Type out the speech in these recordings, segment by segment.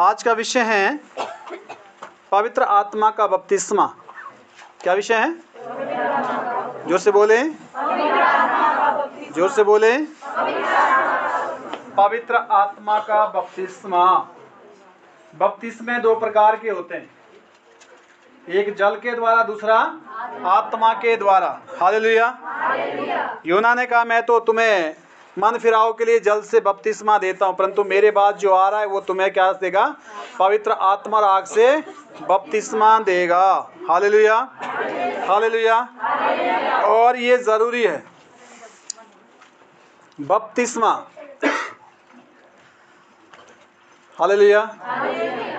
आज का विषय है पवित्र आत्मा का बपतिस्मा। क्या विषय है? जोर से बोले, जोर से बोले। पवित्र आत्मा का बपतिस्मा। बपतिस्मे दो प्रकार के होते हैं, एक जल के द्वारा, दूसरा आत्मा के द्वारा। हालेलुया। यूना ने कहा, मैं तो तुम्हें मन फिराव के लिए जल से बपतिस्मा देता हूं, परंतु मेरे बाद जो आ रहा है वो तुम्हें क्या देगा? पवित्र आत्मा और आग से बपतिस्मा देगा। Hallelujah, hallelujah. और ये जरूरी है बपतिस्मा। हालेलुया।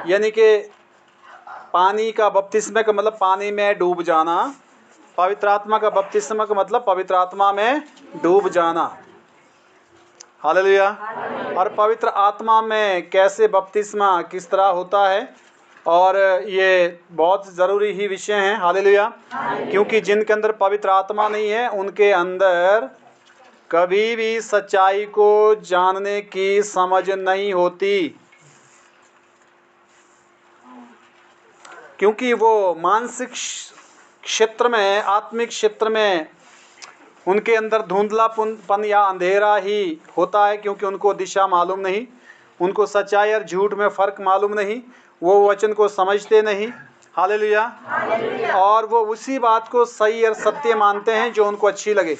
यानी कि पानी का बपतिस्मा का मतलब पानी में डूब जाना, पवित्र आत्मा का बपतिस्मा का मतलब पवित्र आत्मा में डूब जाना। हालेलुया। और पवित्र आत्मा में कैसे बपतिस्मा किस तरह होता है, और ये बहुत ज़रूरी ही विषय है। हालेलुया। क्योंकि जिनके अंदर पवित्र आत्मा नहीं है उनके अंदर कभी भी सच्चाई को जानने की समझ नहीं होती, क्योंकि वो मानसिक क्षेत्र में, आत्मिक क्षेत्र में उनके अंदर धुंधलापन या अंधेरा ही होता है, क्योंकि उनको दिशा मालूम नहीं, उनको सच्चाई और झूठ में फ़र्क मालूम नहीं, वो वचन को समझते नहीं। हालेलुया। और वो उसी बात को सही और सत्य मानते हैं जो उनको अच्छी लगे।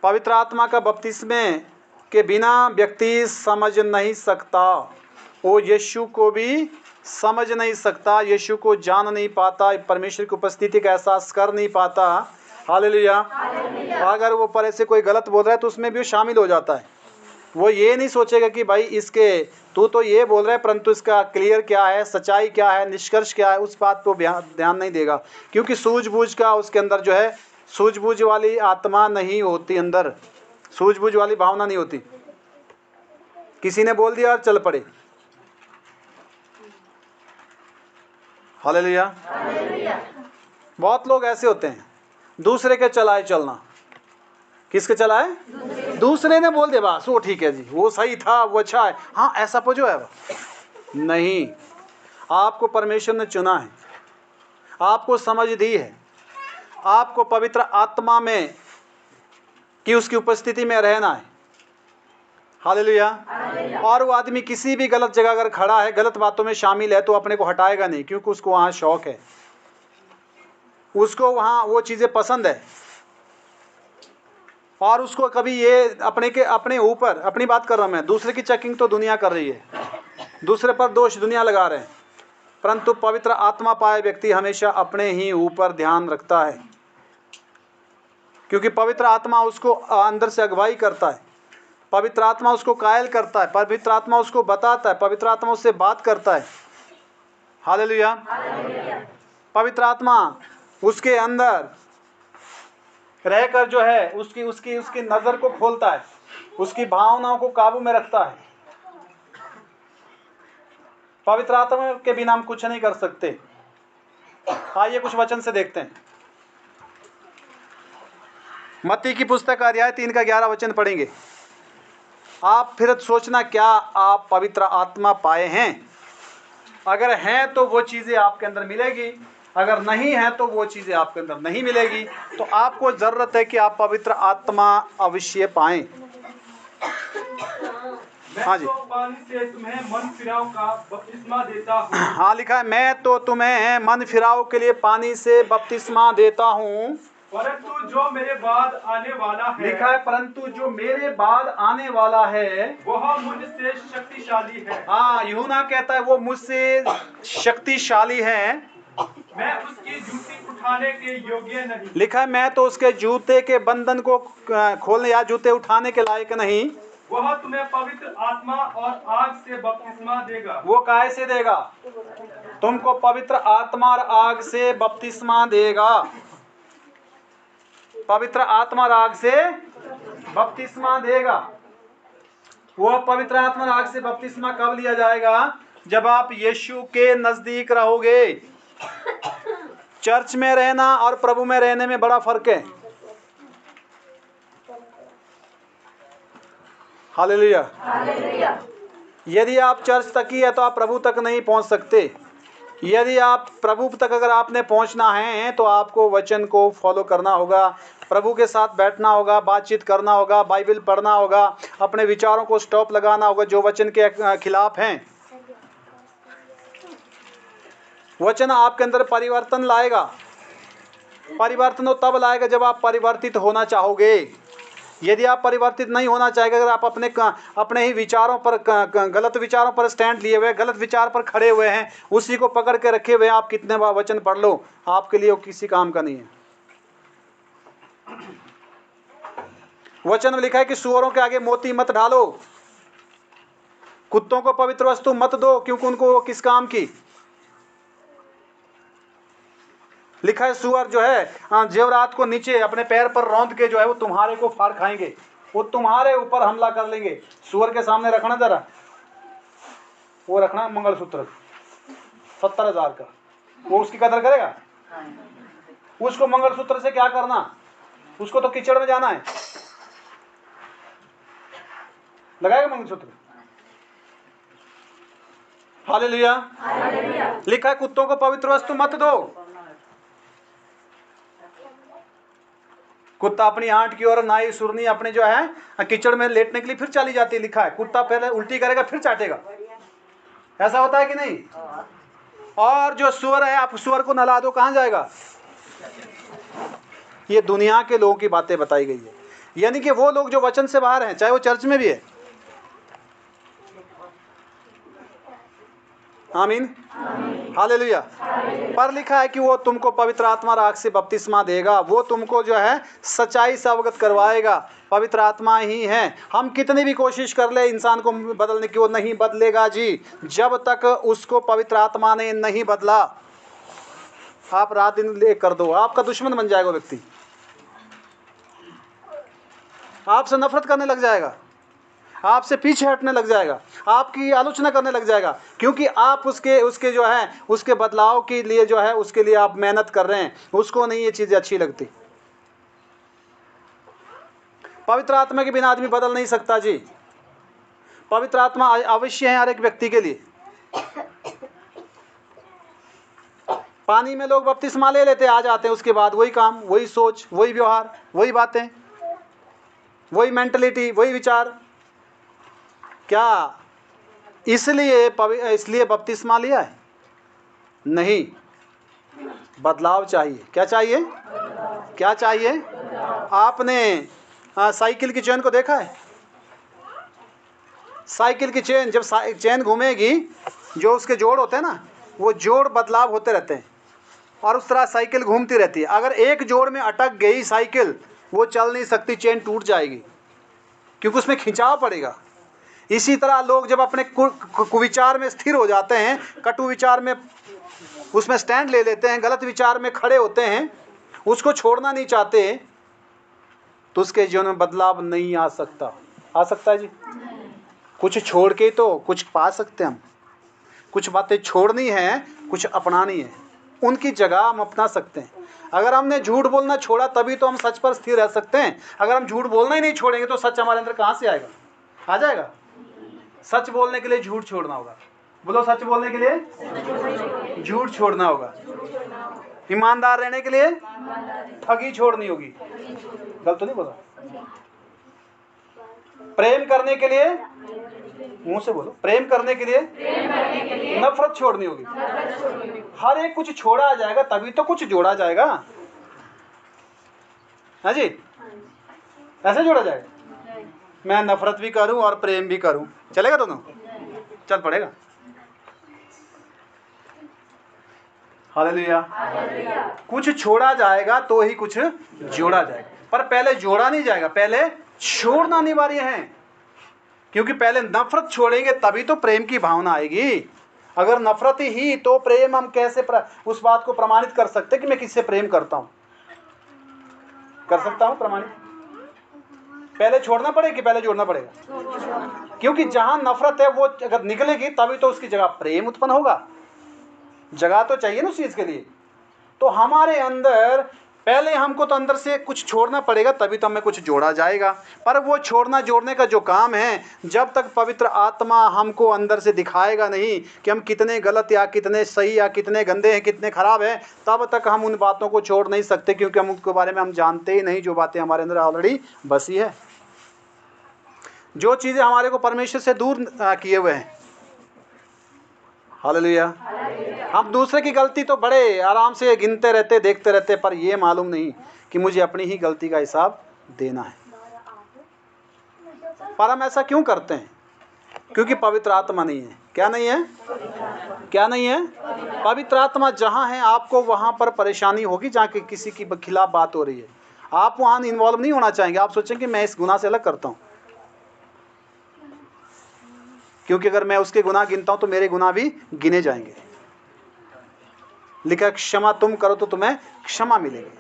पवित्र आत्मा का बपतिस्मे के बिना व्यक्ति समझ नहीं सकता, वो यीशु को भी समझ नहीं सकता, यीशु को जान नहीं पाता, परमेश्वर की उपस्थिति का एहसास कर नहीं पाता। हालेलुया। अगर वो पर ऐसे कोई गलत बोल रहा है तो उसमें भी वो शामिल हो जाता है। वो ये नहीं सोचेगा कि भाई इसके तू तो ये बोल रहा है, परंतु इसका क्लियर क्या है, सच्चाई क्या है, निष्कर्ष क्या है, उस बात पर ध्यान नहीं देगा। क्योंकि सूझबूझ का उसके अंदर जो है, सूझबूझ वाली आत्मा नहीं होती, अंदर सूझबूझ वाली भावना नहीं होती। किसी ने बोल दिया और चल पड़े। हालेलुया। बहुत लोग ऐसे होते हैं, दूसरे के चलाए चलना। किसके चलाए? दूसरे ने बोल दिया बस वो ठीक है जी, वो सही था, वो अच्छा है, हाँ ऐसा जो है। नहीं, आपको परमेश्वर ने चुना है, आपको समझ दी है, आपको पवित्र आत्मा में कि उसकी उपस्थिति में रहना है। हालेलुया। और वो आदमी किसी भी गलत जगह अगर खड़ा है, गलत बातों में शामिल है, तो अपने को हटाएगा नहीं, क्योंकि उसको वहाँ शौक है, उसको वहाँ वो चीज़ें पसंद है। और उसको कभी ये अपने ऊपर, अपनी बात कर रहा हूँ मैं, दूसरे की चेकिंग तो दुनिया कर रही है, दूसरे पर दोष दुनिया लगा रहे हैं, परंतु पवित्र आत्मा पाए व्यक्ति हमेशा अपने ही ऊपर ध्यान रखता है, क्योंकि पवित्र आत्मा उसको अंदर से अगुवाई करता है, पवित्र आत्मा उसको कायल करता है, पवित्र आत्मा उसको बताता है, पवित्र आत्मा उससे बात करता है। हालेलुया। पवित्र आत्मा उसके अंदर रहकर जो है उसकी उसकी उसकी नज़र को खोलता है, उसकी भावनाओं को काबू में रखता है। पवित्र आत्मा के बिना हम कुछ नहीं कर सकते। आइए कुछ वचन से देखते हैं। मत्ती की पुस्तक अध्याय 3 का 11 वचन पढ़ेंगे। आप फिर सोचना, क्या आप पवित्र आत्मा पाए हैं? अगर हैं तो वो चीज़ें आपके अंदर मिलेगी, अगर नहीं है तो वो चीज़ें आपके अंदर नहीं मिलेगी। तो आपको ज़रूरत है कि आप पवित्र आत्मा अवश्य पाएं। हाँ जी। मैं तो पानी से तुम्हें मन फिराव का बपतिस्मा देता हूँ। हाँ, लिखा है, मैं तो तुम्हें मन फिराव के लिए पानी से बपतिस्मा देता हूँ, परंतु जो मेरे बाद आने वाला है, लिखा है, परंतु जो मेरे बाद आने वाला है वह मुझसे शक्तिशाली है। हाँ, यूहन्ना कहता है वो मुझसे शक्तिशाली है, मैं उसकी जूती उठाने के योग्य नहीं। लिखा है, मैं तो उसके जूते के बंधन को खोलने या जूते उठाने के लायक नहीं। वह तुम्हें पवित्र आत्मा और आग से बपतिस्मा देगा। वो काहे से देगा? तुमको पवित्र आत्मा और आग से बपतिस्मा देगा। पवित्र आत्मा और आग से बपतिस्मा देगा। वो पवित्र आत्मा और आग से बपतिस्मा कब लिया जाएगा? जब आप यीशु के नजदीक रहोगे। चर्च में रहना और प्रभु में रहने में बड़ा फर्क है। हालेलुया। यदि आप चर्च तक ही है तो आप प्रभु तक नहीं पहुंच सकते। यदि आप प्रभु तक अगर आपने पहुंचना है तो आपको वचन को फॉलो करना होगा, प्रभु के साथ बैठना होगा, बातचीत करना होगा, बाइबल पढ़ना होगा, अपने विचारों को स्टॉप लगाना होगा जो वचन के खिलाफ हैं। वचन आपके अंदर परिवर्तन लाएगा। परिवर्तन वो तब लाएगा जब आप परिवर्तित होना चाहोगे। यदि आप परिवर्तित नहीं होना चाहेंगे, अगर आप अपने ही विचारों पर, गलत विचारों पर स्टैंड लिए हुए, गलत विचार पर खड़े हुए हैं, उसी को पकड़ के रखे हुए, आप कितने बार वचन पढ़ लो, आपके लिए वो किसी काम का नहीं है। वचन में लिखा है कि सूअरों के आगे मोती मत डालो, कुत्तों को पवित्र वस्तु मत दो, क्योंकि उनको वो किस काम की। लिखा है सूअर जो है जेवरात को नीचे अपने पैर पर रौंद के जो है वो तुम्हारे को फाड़ खाएंगे, वो तुम्हारे ऊपर हमला कर लेंगे। सूअर के सामने रखना जरा, वो रखना मंगलसूत्र 70,000 का, वो उसकी कदर करेगा? उसको मंगलसूत्र से क्या करना, उसको तो कीचड़ में जाना है। लगाएगा मंगलसूत्र? हालेलुया। लिखा है कुत्तों को पवित्र वस्तु मत दो। कुत्ता अपनी आंट की ओर, नाई सुरनी अपने जो है कीचड़ में लेटने के लिए फिर चली जाती है। लिखा है कुत्ता पहले उल्टी करेगा फिर चाटेगा। ऐसा होता है कि नहीं? और जो सुअर है, आप सुअर को नहला दो, कहां जाएगा? ये दुनिया के लोगों की बातें बताई गई है, यानी कि वो लोग जो वचन से बाहर हैं, चाहे वो चर्च में भी है। आमीन, हालेलुया। पर लिखा है कि वो तुमको पवित्र आत्मा राख से बपतिस्मा देगा, वो तुमको जो है सच्चाई से अवगत करवाएगा। पवित्र आत्मा ही है। हम कितनी भी कोशिश कर ले इंसान को बदलने की, वो नहीं बदलेगा जी, जब तक उसको पवित्र आत्मा ने नहीं बदला। आप रात दिन ले कर दो, आपका दुश्मन बन जाएगा व्यक्ति, आपसे नफरत करने लग जाएगा, आपसे पीछे हटने लग जाएगा, आपकी आलोचना करने लग जाएगा, क्योंकि आप उसके जो है उसके बदलाव के लिए जो है उसके लिए आप मेहनत कर रहे हैं, उसको नहीं ये चीज़ें अच्छी लगती। पवित्र आत्मा के बिना आदमी बदल नहीं सकता जी। पवित्र आत्मा अवश्य है हर एक व्यक्ति के लिए। पानी में लोग बपतिस्मा ले लेते, आ जाते हैं, उसके बाद वही काम, वही सोच, वही व्यवहार, वही बातें, वही मेंटलिटी, वही विचार। क्या इसलिए बपतिस्मा लिया है? नहीं, बदलाव चाहिए। क्या चाहिए? क्या चाहिए? आपने साइकिल की चेन को देखा है? साइकिल की चेन, जब चेन घूमेगी, जो उसके जोड़ होते हैं ना, वो जोड़ बदलाव होते रहते हैं और उस तरह साइकिल घूमती रहती है। अगर एक जोड़ में अटक गई साइकिल, वो चल नहीं सकती, चेन टूट जाएगी, क्योंकि उसमें खिंचाव पड़ेगा। इसी तरह लोग जब अपने कुविचार में स्थिर हो जाते हैं, कटु विचार में उसमें स्टैंड ले लेते हैं, गलत विचार में खड़े होते हैं, उसको छोड़ना नहीं चाहते, तो उसके जीवन में बदलाव नहीं आ सकता। आ सकता है जी? कुछ छोड़ के तो कुछ पा सकते हैं हम। कुछ बातें छोड़नी है, कुछ अपनानी है, उनकी जगह हम अपना सकते हैं। अगर हमने झूठ बोलना छोड़ा तभी तो हम सच पर स्थिर रह सकते हैं। अगर हम झूठ बोलना ही नहीं छोड़ेंगे तो सच हमारे अंदर कहाँ से आएगा? आ जाएगा? सच बोलने के लिए झूठ छोड़ना होगा। बोलो, सच बोलने के लिए झूठ छोड़ना होगा। ईमानदार रहने के लिए ठगी छोड़नी होगी। गलत तो नहीं बोला? प्रेम करने के लिए, मुंह से बोलो, प्रेम करने के लिए नफरत छोड़नी होगी। हर एक कुछ छोड़ा जाएगा तभी तो कुछ जोड़ा जाएगा। हाँ जी, ऐसे जोड़ा जाएगा। मैं नफरत भी करूं और प्रेम भी करूं, चलेगा? दोनों चल पड़ेगा। हालेलुया। कुछ छोड़ा जाएगा तो ही कुछ जोड़ा जाएगा, पर पहले जोड़ा नहीं जाएगा, पहले छोड़ना अनिवार्य है। क्योंकि पहले नफरत छोड़ेंगे तभी तो प्रेम की भावना आएगी। अगर नफरत ही तो प्रेम, हम कैसे उस बात को प्रमाणित कर सकते कि मैं किससे प्रेम करता हूं? कर सकता हूं प्रमाणित? पहले छोड़ना पड़ेगा कि पहले जोड़ना पड़ेगा? क्योंकि जहां नफरत है वो अगर निकलेगी तभी तो उसकी जगह प्रेम उत्पन्न होगा। जगह तो चाहिए ना उस चीज के लिए। तो हमारे अंदर पहले हमको तो अंदर से कुछ छोड़ना पड़ेगा, तभी तो हमें कुछ जोड़ा जाएगा। पर वो छोड़ना जोड़ने का जो काम है, जब तक पवित्र आत्मा हमको अंदर से दिखाएगा नहीं कि हम कितने गलत या कितने सही या कितने गंदे हैं, कितने खराब हैं, तब तक हम उन बातों को छोड़ नहीं सकते, क्योंकि हम उनके बारे में हम जानते ही नहीं, जो बातें हमारे अंदर ऑलरेडी बसी है, जो चीज़ें हमारे को परमेश्वर से दूर किए हुए हैं। हालेलुया। हम दूसरे की गलती तो बड़े आराम से गिनते रहते, देखते रहते, पर ये मालूम नहीं कि मुझे अपनी ही गलती का हिसाब देना है। पर हम ऐसा क्यों करते हैं? क्योंकि पवित्र आत्मा नहीं है। क्या नहीं है? क्या नहीं है? पवित्र आत्मा जहाँ है, आपको वहाँ पर परेशानी होगी, जहाँ कि किसी की खिलाफ बात हो रही है, आप वहाँ इन्वॉल्व नहीं होना चाहेंगे। आप सोचेंगे मैं इस गुनाह से अलग करता हूँ, क्योंकि अगर मैं उसके गुनाह गिनता हूँ तो मेरे गुनाह भी गिने जाएंगे। लिखा क्षमा तुम करो तो तुम्हें क्षमा मिलेगी।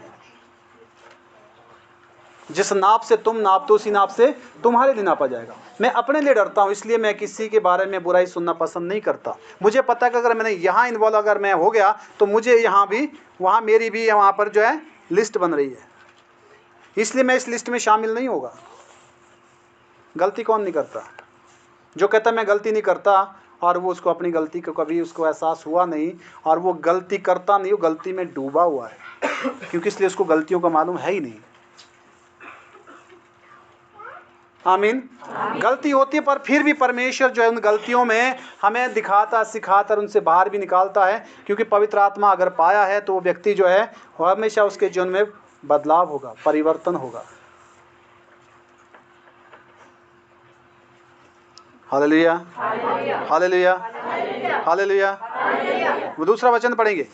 जिस नाप से तुम नापते उसी नाप से तुम्हारे लिए नापा जाएगा। मैं अपने लिए डरता हूँ, इसलिए मैं किसी के बारे में बुराई सुनना पसंद नहीं करता। मुझे पता है कि अगर मैंने यहाँ इन्वॉल्व अगर मैं हो गया तो मुझे यहाँ भी, वहाँ मेरी भी, वहाँ पर जो है लिस्ट बन रही है, इसलिए मैं इस लिस्ट में शामिल नहीं होगा। गलती कौन नहीं करता? जो कहता मैं गलती नहीं करता और वो उसको अपनी गलती को कभी उसको एहसास हुआ नहीं, और वो गलती करता नहीं, वो गलती में डूबा हुआ है, क्योंकि इसलिए उसको गलतियों का मालूम है ही नहीं। आमीन। गलती होती है, पर फिर भी परमेश्वर जो है उन गलतियों में हमें दिखाता, सिखाता और उनसे बाहर भी निकालता है, क्योंकि पवित्र आत्मा अगर पाया है तो वो व्यक्ति जो है वो हमेशा उसके जीवन में बदलाव होगा, परिवर्तन होगा। Hallelujah, hallelujah, hallelujah. वो दूसरा वचन पढ़ेंगे।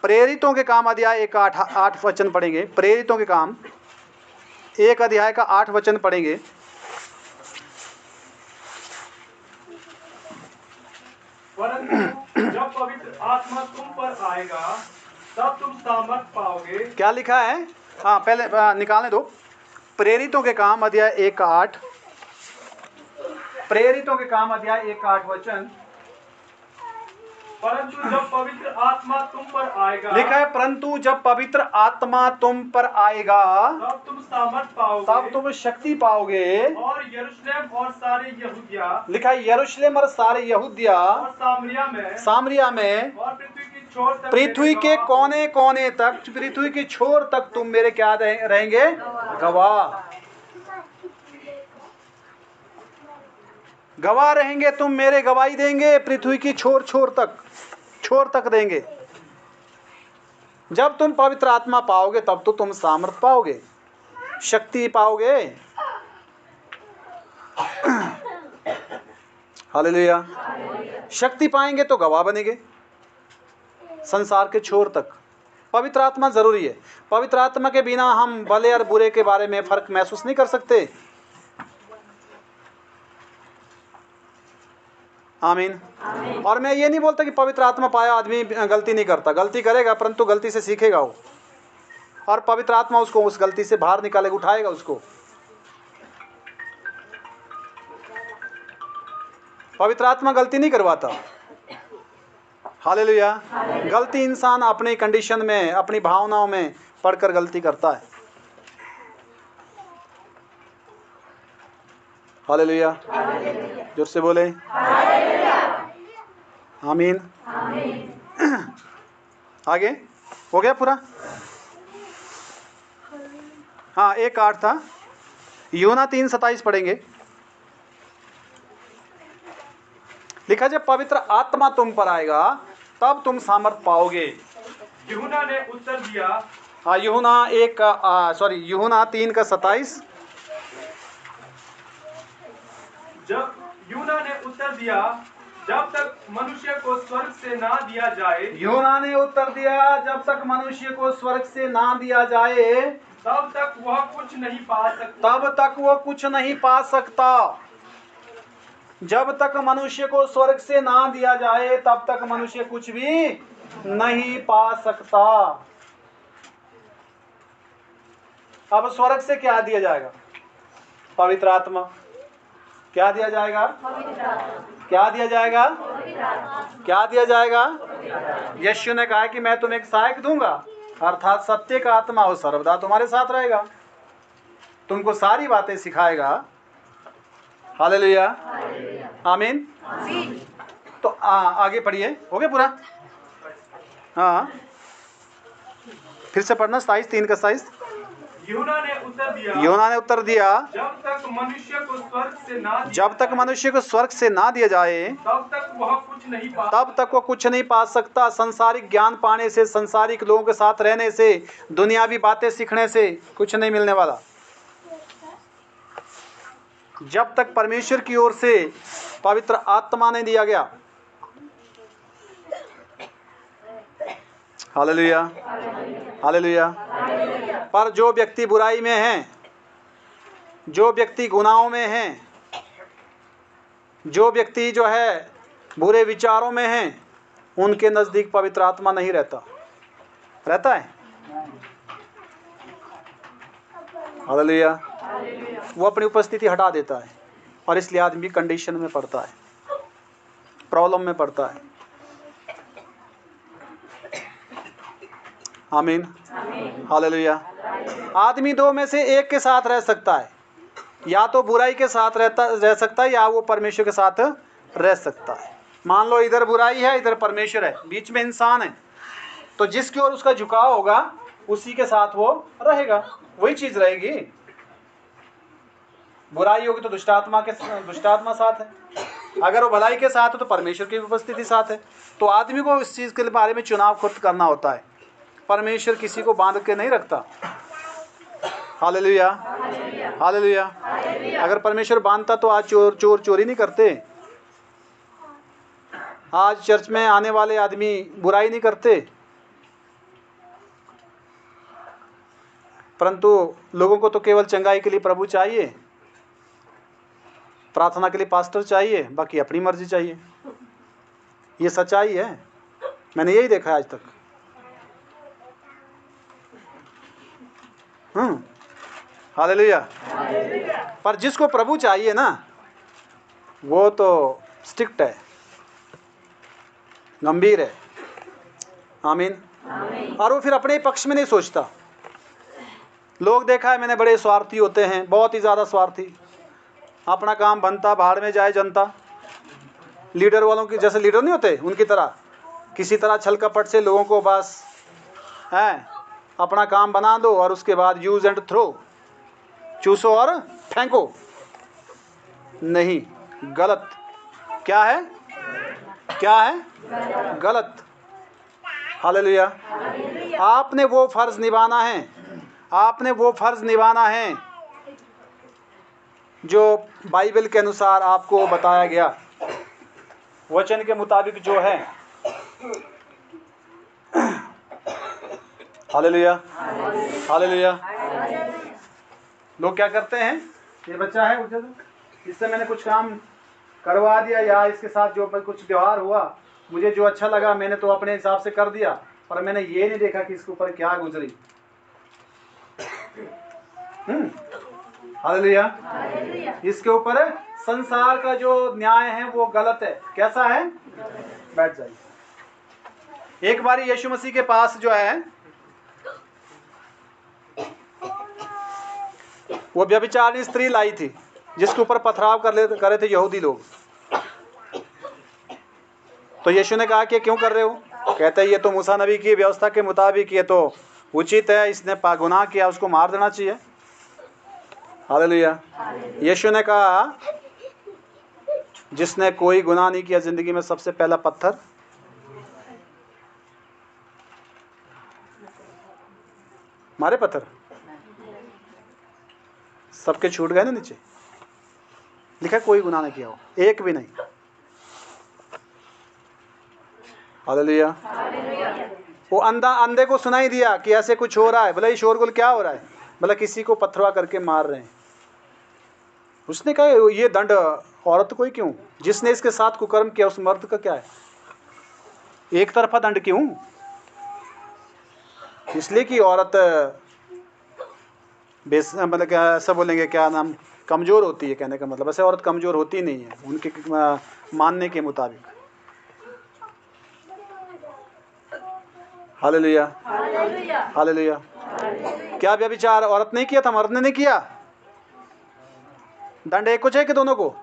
प्रेरितों के काम अध्याय 1:8 वचन पढ़ेंगे। प्रेरितों के काम 1 अध्याय का 8 वचन पढ़ेंगे। परंतु जब पवित्र आत्मा तुम पर आएगा तब तुम सामर्थ पाओगे। क्या लिखा है? पहले निकालने दो। प्रेरितों के काम अध्याय 1:8। प्रेरितों के काम अध्याय 1:8 वचन। परंतु जब पवित्र आत्मा तुम पर आएगा, लिखा है परंतु जब पवित्र आत्मा तुम पर आएगा तब तुम सामर्थ पाओगे, तब तुम शक्ति पाओगे। और यरूशलेम और सारे यहूदिया, लिखा है यरूशलेम और सारे यहूदिया और सामरिया में और पृथ्वी की छोर तक, पृथ्वी के कोने कोने तक, पृथ्वी की छोर तक तुम मेरे क्या रहेंगे? गवाह। गवाह रहेंगे तुम, मेरे गवाही देंगे, पृथ्वी की छोर तक देंगे। जब तुम पवित्र आत्मा पाओगे तब तो तुम सामर्थ पाओगे, शक्ति पाओगे। हालेलुया। शक्ति पाएंगे तो गवाह बनेंगे संसार के छोर तक। पवित्र आत्मा जरूरी है। पवित्र आत्मा के बिना हम भले और बुरे के बारे में फर्क महसूस नहीं कर सकते। आमीन। और मैं ये नहीं बोलता कि पवित्र आत्मा पाया आदमी गलती नहीं करता, गलती करेगा, परंतु गलती से सीखेगा वो, और पवित्र आत्मा उसको उस गलती से बाहर निकालेगा, उठाएगा उसको। पवित्र आत्मा गलती नहीं करवाता। हालेलुया। गलती इंसान अपनी कंडीशन में, अपनी भावनाओं में पढ़कर गलती करता है। हालेलुया। जोर से बोले आमीन। आगे हो गया पूरा? 1:8 था। यूहन्ना 3:27 पढ़ेंगे। लिखा जब पवित्र आत्मा तुम पर आएगा तब तुम सामर्थ पाओगे। यूहन्ना ने उत्तर दिया, यूहन्ना 3:27। जब यूहन्ना ने उत्तर दिया, जब तक मनुष्य को स्वर्ग से ना दिया जाए, यूहन्ना ने उत्तर दिया, जब तक मनुष्य को स्वर्ग से ना दिया जाए तब तक वह कुछ नहीं पा सकता। तब तक वह कुछ नहीं पा सकता। जब तक मनुष्य को स्वर्ग से ना दिया जाए तब तक मनुष्य कुछ भी नहीं पा सकता। अब स्वर्ग से क्या दिया जाएगा? पवित्र आत्मा। क्या दिया जाएगा? क्या दिया जाएगा? क्या दिया जाएगा? यीशु ने कहा कि मैं तुम्हें एक सहायक दूंगा, अर्थात सत्य का आत्मा वो सर्वदा तुम्हारे साथ रहेगा, तुमको सारी बातें सिखाएगा। हालेलुया, आमीन। तो आगे पढ़िए, हो गया पूरा? हाँ, फिर से पढ़ना, 27:3 का 27। यूहन्ना ने उत्तर दिया, यूहन्ना ने उत्तर दिया, जब तक मनुष्य को स्वर्ग से ना दिया जब तक मनुष्य को स्वर्ग से ना दिया जाए तब तक वह कुछ नहीं पा तब तक वो कुछ नहीं पा सकता। संसारिक ज्ञान पाने से, संसारिक लोगों के साथ रहने से, दुनियावी बातें सीखने से कुछ नहीं मिलने वाला। जब तक परमेश्वर की ओर से पवित्र आत्मा नहीं दिया गया। Hallelujah, hallelujah. पर जो व्यक्ति बुराई में हैं, जो व्यक्ति गुनाहों में हैं, जो व्यक्ति जो है बुरे विचारों में हैं, उनके नजदीक पवित्र आत्मा नहीं रहता है। हालेलुया। वो अपनी उपस्थिति हटा देता है और इसलिए आदमी कंडीशन में पड़ता है, प्रॉब्लम में पड़ता है। आमीन, हालेलुया। आदमी दो में से एक के साथ रह सकता है, या तो बुराई के साथ रह सकता है, या वो परमेश्वर के साथ रह सकता है। मान लो इधर बुराई है, इधर परमेश्वर है, बीच में इंसान है, तो जिसकी ओर उसका झुकाव होगा उसी के साथ वो रहेगा, वही चीज रहेगी। बुराई होगी तो दुष्टात्मा साथ है, अगर वो भलाई के साथ हो तो परमेश्वर की उपस्थिति साथ है। तो आदमी को इस चीज के बारे में चुनाव खुद करना होता है। परमेश्वर किसी को बांध के नहीं रखता। Hallelujah, hallelujah. अगर परमेश्वर बांधता तो आज चोर चोरी नहीं करते, आज चर्च में आने वाले आदमी बुराई नहीं करते, परंतु लोगों को तो केवल चंगाई के लिए प्रभु चाहिए, प्रार्थना के लिए पास्टर चाहिए, बाकी अपनी मर्जी चाहिए। ये सच्चाई है, मैंने यही देखा है आज तक। हालेलुया। पर जिसको प्रभु चाहिए ना, वो तो स्ट्रिक्ट है, गंभीर है। आमीन। और वो फिर अपने पक्ष में नहीं सोचता। लोग देखा है मैंने, बड़े स्वार्थी होते हैं, बहुत ही ज़्यादा स्वार्थी। अपना काम बनता, भाड़ में जाए जनता। लीडर वालों की जैसे लीडर नहीं होते, उनकी तरह किसी तरह छल कपट से लोगों को बस है अपना काम बना दो और उसके बाद यूज एंड थ्रो, चूसो और फेंको। नहीं, गलत। क्या है? क्या है? गलत। हालेलुया। आपने वो फर्ज निभाना है, आपने वो फर्ज निभाना है जो बाइबल के अनुसार आपको बताया गया, वचन के मुताबिक जो है। Hallelujah, hallelujah. लोग क्या करते हैं, ये बच्चा है इससे मैंने कुछ काम करवा दिया, या इसके साथ जो कुछ व्यवहार हुआ, मुझे जो अच्छा लगा मैंने तो अपने हिसाब से कर दिया, पर मैंने ये नहीं देखा कि इसके ऊपर क्या गुजरी। हालेलुया। इसके ऊपर संसार का जो न्याय है वो गलत है। कैसा है? बैठ जाइए। एक बार यीशु मसीह के पास जो है वो व्यभिचारिणी स्त्री लाई थी, जिसके ऊपर पथराव कर रहे थे यहूदी लोग। तो यीशु ने कहा कि क्यों कर रहे हो? कहते हैं ये तो मूसा नबी की व्यवस्था के मुताबिक ये तो उचित है, इसने गुनाह किया, उसको मार देना चाहिए। हालेलुया। यीशु ने कहा जिसने कोई गुनाह नहीं किया जिंदगी में, सबसे पहला पत्थर मारे। पत्थर सबके छूट गए ना नीचे, लिखा कोई गुनाह नहीं किया हो, एक भी नहीं। हालेलुया। वो अंधे को सुनाई दिया कि ऐसे कुछ हो रहा है। बोला ये शोरगुल क्या हो रहा है? बोला किसी को पथरवा करके मार रहे हैं। उसने कहा ये दंड औरत को ही क्यों? जिसने इसके साथ कुकर्म किया उस मर्द का क्या है? एक तरफा दंड क्यों? इसलिए कि औरत मतलब क्या ऐसा बोलेंगे, क्या नाम, कमज़ोर होती है, कहने का मतलब ऐसे औरत कमज़ोर होती नहीं है उनके मानने के मुताबिक। Hallelujah, hallelujah. क्या व्यभिचार औरत नहीं किया था, मर्द ने नहीं किया? दंड एक को चाहिए कि दोनों को?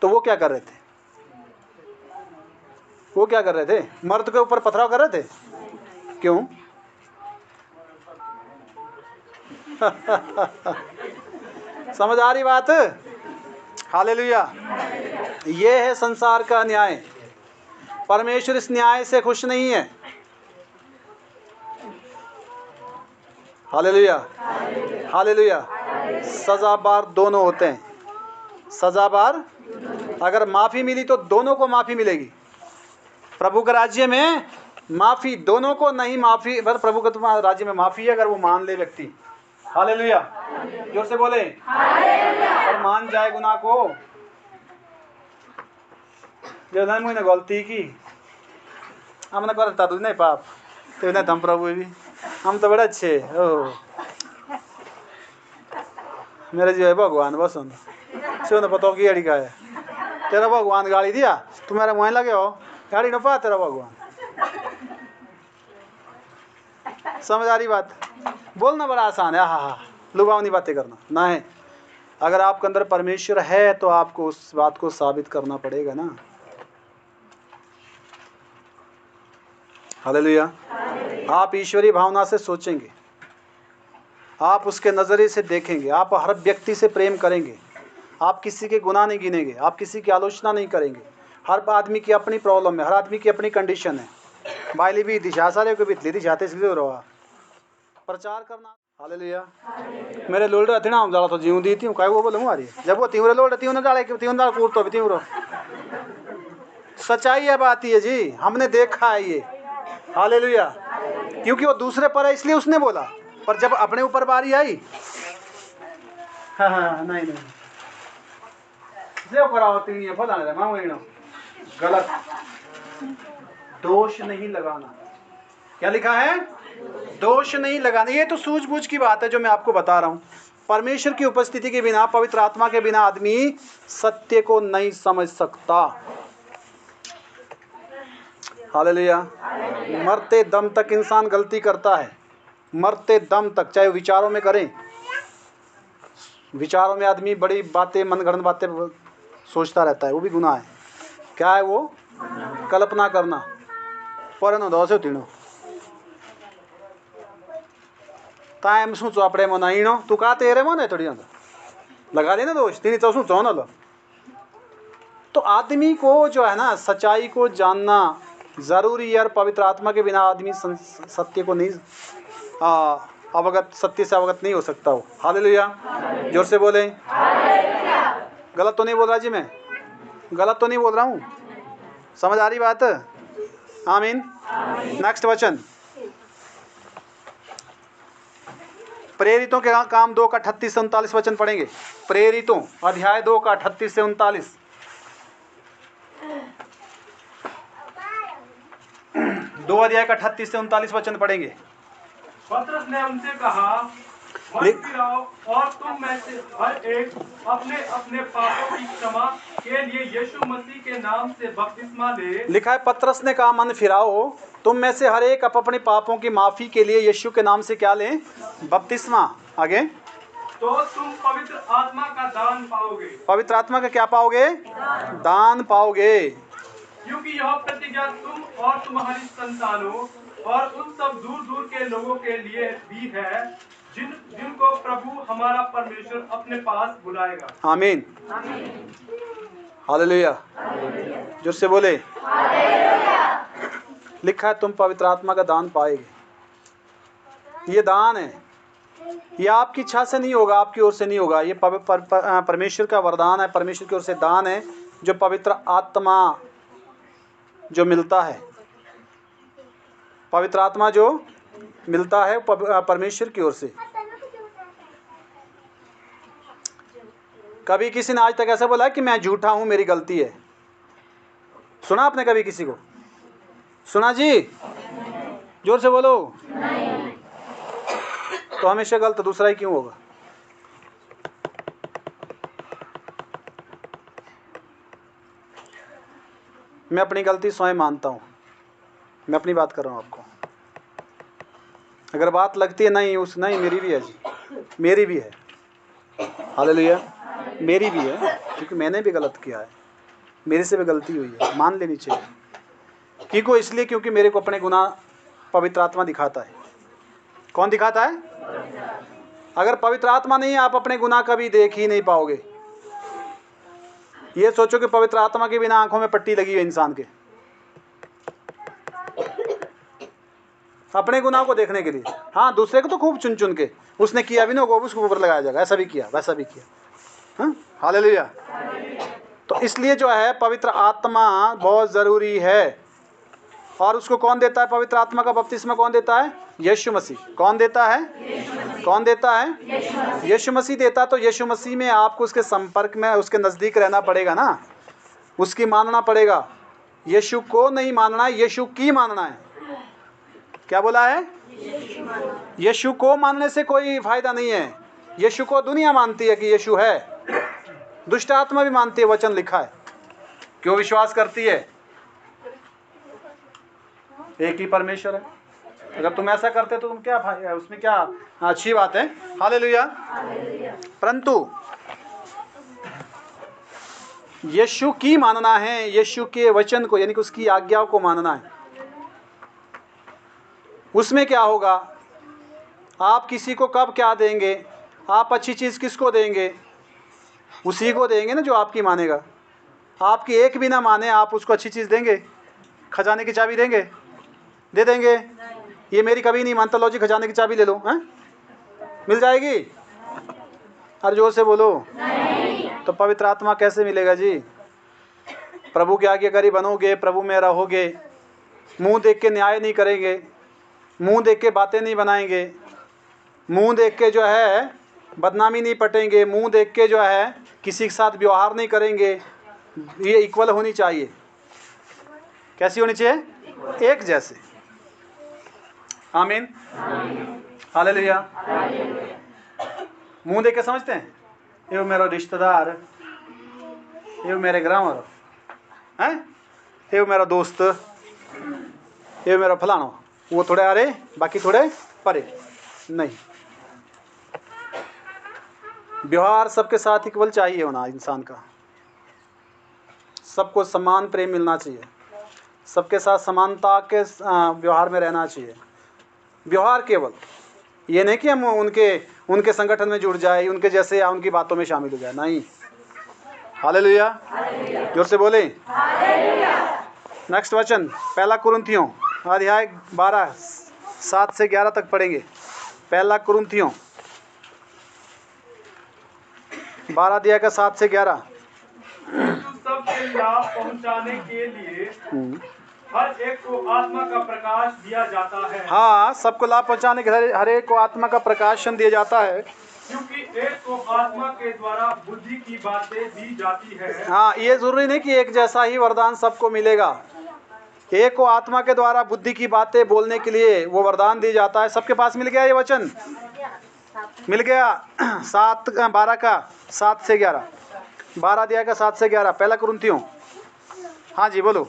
तो वो क्या कर रहे थे? वो क्या कर रहे थे? मर्द के ऊपर पथराव कर रहे थे? क्यों? समझ आ रही बात? हालेलुया। ये है संसार का न्याय। परमेश्वर इस न्याय से खुश नहीं है। Hallelujah, hallelujah. सजाबार दोनों होते हैं, सजाबार। अगर माफी मिली तो दोनों को माफी मिलेगी। प्रभु के राज्य में माफी दोनों को नहीं, माफी बस प्रभु के तुम्हारे राज्य में माफी है अगर वो मान ले व्यक्ति। हालेलुया, जोर से बोले और मान जाए गुनाह को। जो नहीं मुझे गलती की हमने करता तो नहीं पाप तो नहीं, हम प्रभु भी हम तो बड़े अच्छे। ओह मेरे जो है भगवान बस से पता की अड़ी का है तेरा भगवान गाड़ी दिया तू मेरा मुँह लगे हो गाड़ी न पा तेरा भगवान। समझ आ रही बात? बोलना बड़ा आसान है, हाँ हाँ लुभावनी बातें करना ना है। अगर आपके अंदर परमेश्वर है तो आपको उस बात को साबित करना पड़ेगा ना। हालेलुया। आप ईश्वरीय भावना से सोचेंगे, आप उसके नज़रिए से देखेंगे, आप हर व्यक्ति से प्रेम करेंगे, आप किसी के गुनाह नहीं गिनेंगे, आप किसी की आलोचना नहीं करेंगे। हर आदमी की अपनी प्रॉब्लम है, हर आदमी की अपनी कंडीशन है। बाइली भी दिशा सारे को भी दिशाते इसलिए रहा प्रचार करना। हालेलुया। मेरे लोड रहती ना जाला तो जीव दी थी काय वो बोले मारी जब वो तीव्र लोड तीव्र डाले तीव्र डाल कूद तो भी तीव्र सच्चाई है बात ये जी, हमने देखा है ये। हालेलुया। क्योंकि वो दूसरे पर है इसलिए उसने बोला, पर जब अपने ऊपर बारी आई हाँ हाँ नहीं जो करा होती नहीं है पता नहीं मांगो गलत। दोष नहीं लगाना, क्या लिखा है? दोष नहीं लगाना। ये तो सूझबूझ की बात है जो मैं आपको बता रहा हूँ। परमेश्वर की उपस्थिति के बिना, पवित्र आत्मा के बिना आदमी सत्य को नहीं समझ सकता। हालेलुया। मरते दम तक इंसान गलती करता है, मरते दम तक, चाहे विचारों में करें। विचारों में आदमी बड़ी बातें, मनगढ़ंत बातें सोचता रहता है, वो भी गुनाह है। क्या है वो? कल्पना करना। पर नो दो से तीनों टाइम सोचो अपने मन ईणो तू का तेरे मन है थोड़ी लगा देना दोष तीन तो सोचो ना लो। तो आदमी को जो है ना सच्चाई को जानना जरूरी है, और पवित्र आत्मा के बिना आदमी सत्य को नहीं अवगत, सत्य से अवगत नहीं हो सकता हो। हालेलुया। जोर से बोले। गलत तो नहीं बोल रहा जी, मैं गलत तो नहीं बोल रहा हूँ? समझ आ रही बात? आमीन। नेक्स्ट वचन प्रेरितों के काम 2 का 38 से 39 वचन पढ़ेंगे। प्रेरितों अध्याय 2 का 38 से 39। 2 अध्याय का 38 से 39 वचन पढ़ेंगे। पतरस ने उनसे कहा मन फिराओ और तुम में से हर एक अपने अपने पापों की क्षमा के लिए यीशु मसीह के नाम से बपतिस्मा ले। लिखा है पतरस ने कहा मन फिराओ तुम में से हर एक अपने पापों की माफी के लिए यीशु के नाम से क्या लें? बपतिस्मा। आगे तो तुम पवित्र आत्मा का दान पाओगे। पवित्र आत्मा का क्या पाओगे? दान पाओगे। क्योंकि यह प्रतिज्ञा तुम और तुम्हारी संतानों और उन सब दूर दूर के लोगों के लिए भी है जिनको प्रभु हमारा परमेश्वर अपने पास बुलाएगा। आमीन। हालेलुया। जोर से बोले। लिखा है तुम पवित्र आत्मा का दान पाएंगे। ये दान है, ये आपकी इच्छा से नहीं होगा, आपकी ओर से नहीं होगा। ये परमेश्वर का वरदान है, परमेश्वर की ओर से दान है जो पवित्र आत्मा जो मिलता है। पवित्र आत्मा जो मिलता है परमेश्वर की ओर से। कभी किसी ने आज तक ऐसा बोला कि मैं झूठा हूं, मेरी गलती है? सुना आपने कभी किसी को? सुना जी? जोर से बोलो। तो तो हमेशा गलत, दूसरा ही क्यों होगा? मैं अपनी गलती स्वयं मानता हूँ, मैं अपनी बात कर रहा हूँ आपको। अगर बात लगती है नहीं नहीं मेरी भी है जी, मेरी भी है, हालेलुया, मेरी भी है, क्योंकि मैंने भी गलत किया है, मेरे से भी गलती हुई है, मान लेनी चाहिए। क्यों? इसलिए क्योंकि मेरे को अपने गुनाह पवित्र आत्मा दिखाता है। कौन दिखाता है? अगर पवित्र आत्मा नहीं है, आप अपने गुनाह कभी देख ही नहीं पाओगे। ये सोचो कि पवित्र आत्मा के बिना आंखों में पट्टी लगी है इंसान के, अपने गुनाह को देखने के लिए। हाँ, दूसरे को तो खूब चुन चुन के, उसने किया भी ना होगा उसको ऊपर लगाया जाएगा, ऐसा भी किया वैसा भी किया। हाँ, हालेलुया। तो इसलिए जो है पवित्र आत्मा बहुत ज़रूरी है। और उसको कौन देता है? पवित्र आत्मा का बपतिस्मा कौन देता है? यीशु मसीह। कौन देता है? कौन देता है? यीशु मसीह देता। तो यीशु मसीह में आपको उसके संपर्क में, उसके नज़दीक रहना पड़ेगा ना, उसकी मानना पड़ेगा। यीशु को नहीं मानना है, यीशु की मानना है। क्या बोला है? यीशु को मानने से कोई फायदा नहीं है। यीशु को दुनिया मानती है कि यीशु है, दुष्ट आत्मा भी मानती है, वचन लिखा है। क्यों विश्वास करती है? एक ही परमेश्वर है। अगर तुम ऐसा करते तो तुम क्या फायदा है उसमें? क्या अच्छी बात है, हालेलुया। परंतु यीशु की मानना है, यीशु के वचन को, यानी कि उसकी आज्ञाओं को मानना है। उसमें क्या होगा? आप किसी को कब क्या देंगे? आप अच्छी चीज़ किसको देंगे? उसी को देंगे ना जो आपकी मानेगा। आपकी एक भी ना माने, आप उसको अच्छी चीज़ देंगे? खजाने की चाबी देंगे? दे देंगे? ये मेरी कभी नहीं मानता, लो जी खजाने की चाबी ले लो, हैं? मिल जाएगी? अरे जोर से बोलो। तो पवित्र आत्मा कैसे मिलेगा जी? प्रभु के आज्ञाकारी बनोगे, प्रभु में रहोगे, मुंह देख के न्याय नहीं करेंगे, मुंह देख के बातें नहीं बनाएंगे, मुंह देख के जो है बदनामी नहीं पटेंगे, मुंह देख के जो है किसी के साथ व्यवहार नहीं करेंगे। ये इक्वल होनी चाहिए। कैसी होनी चाहिए? एक जैसे। आमीन, हालेलुया। मुंह देख के समझते हैं, ये मेरा रिश्तेदार, ये मेरे ग्रामर हैं, ये मेरा दोस्त, ये मेरा फलाना, वो थोड़े आरे बाकी थोड़े परे नहीं। व्यवहार सबके साथ इक्वल चाहिए होना इंसान का। सबको समान प्रेम मिलना चाहिए, सबके साथ समानता के व्यवहार में रहना चाहिए। व्यवहार केवल ये नहीं कि हम उनके संगठन में जुड़ जाए, उनके जैसे या उनकी बातों में शामिल हो जाए, नहीं। हालेलुया, जोर से बोले। नेक्स्ट वचन 1 कुरिन्थियों अध्याय 12 7 से 11 तक पढ़ेंगे। 1 कुरिन्थियों 12 अध्याय का 7 से 11। सबके लाभ पहुंचाने के लिए हर एक को आत्मा का प्रकाश दिया जाता है। हाँ, सबको लाभ पहुंचाने के हर एक को आत्मा का प्रकाशन दिया जाता है, क्योंकि एक को आत्मा के द्वारा बुद्धि की बातें दी जाती है। हाँ, ये जरूरी नहीं कि एक जैसा ही वरदान सबको मिलेगा। एक को आत्मा के द्वारा बुद्धि की बातें बोलने के लिए वो वरदान दी जाता है। सबके पास मिल गया ये वचन? मिल गया। 12 का 7 से 11, 12 अध्याय का 7 से 11 1 कुरिन्थियों। हाँ जी बोलो।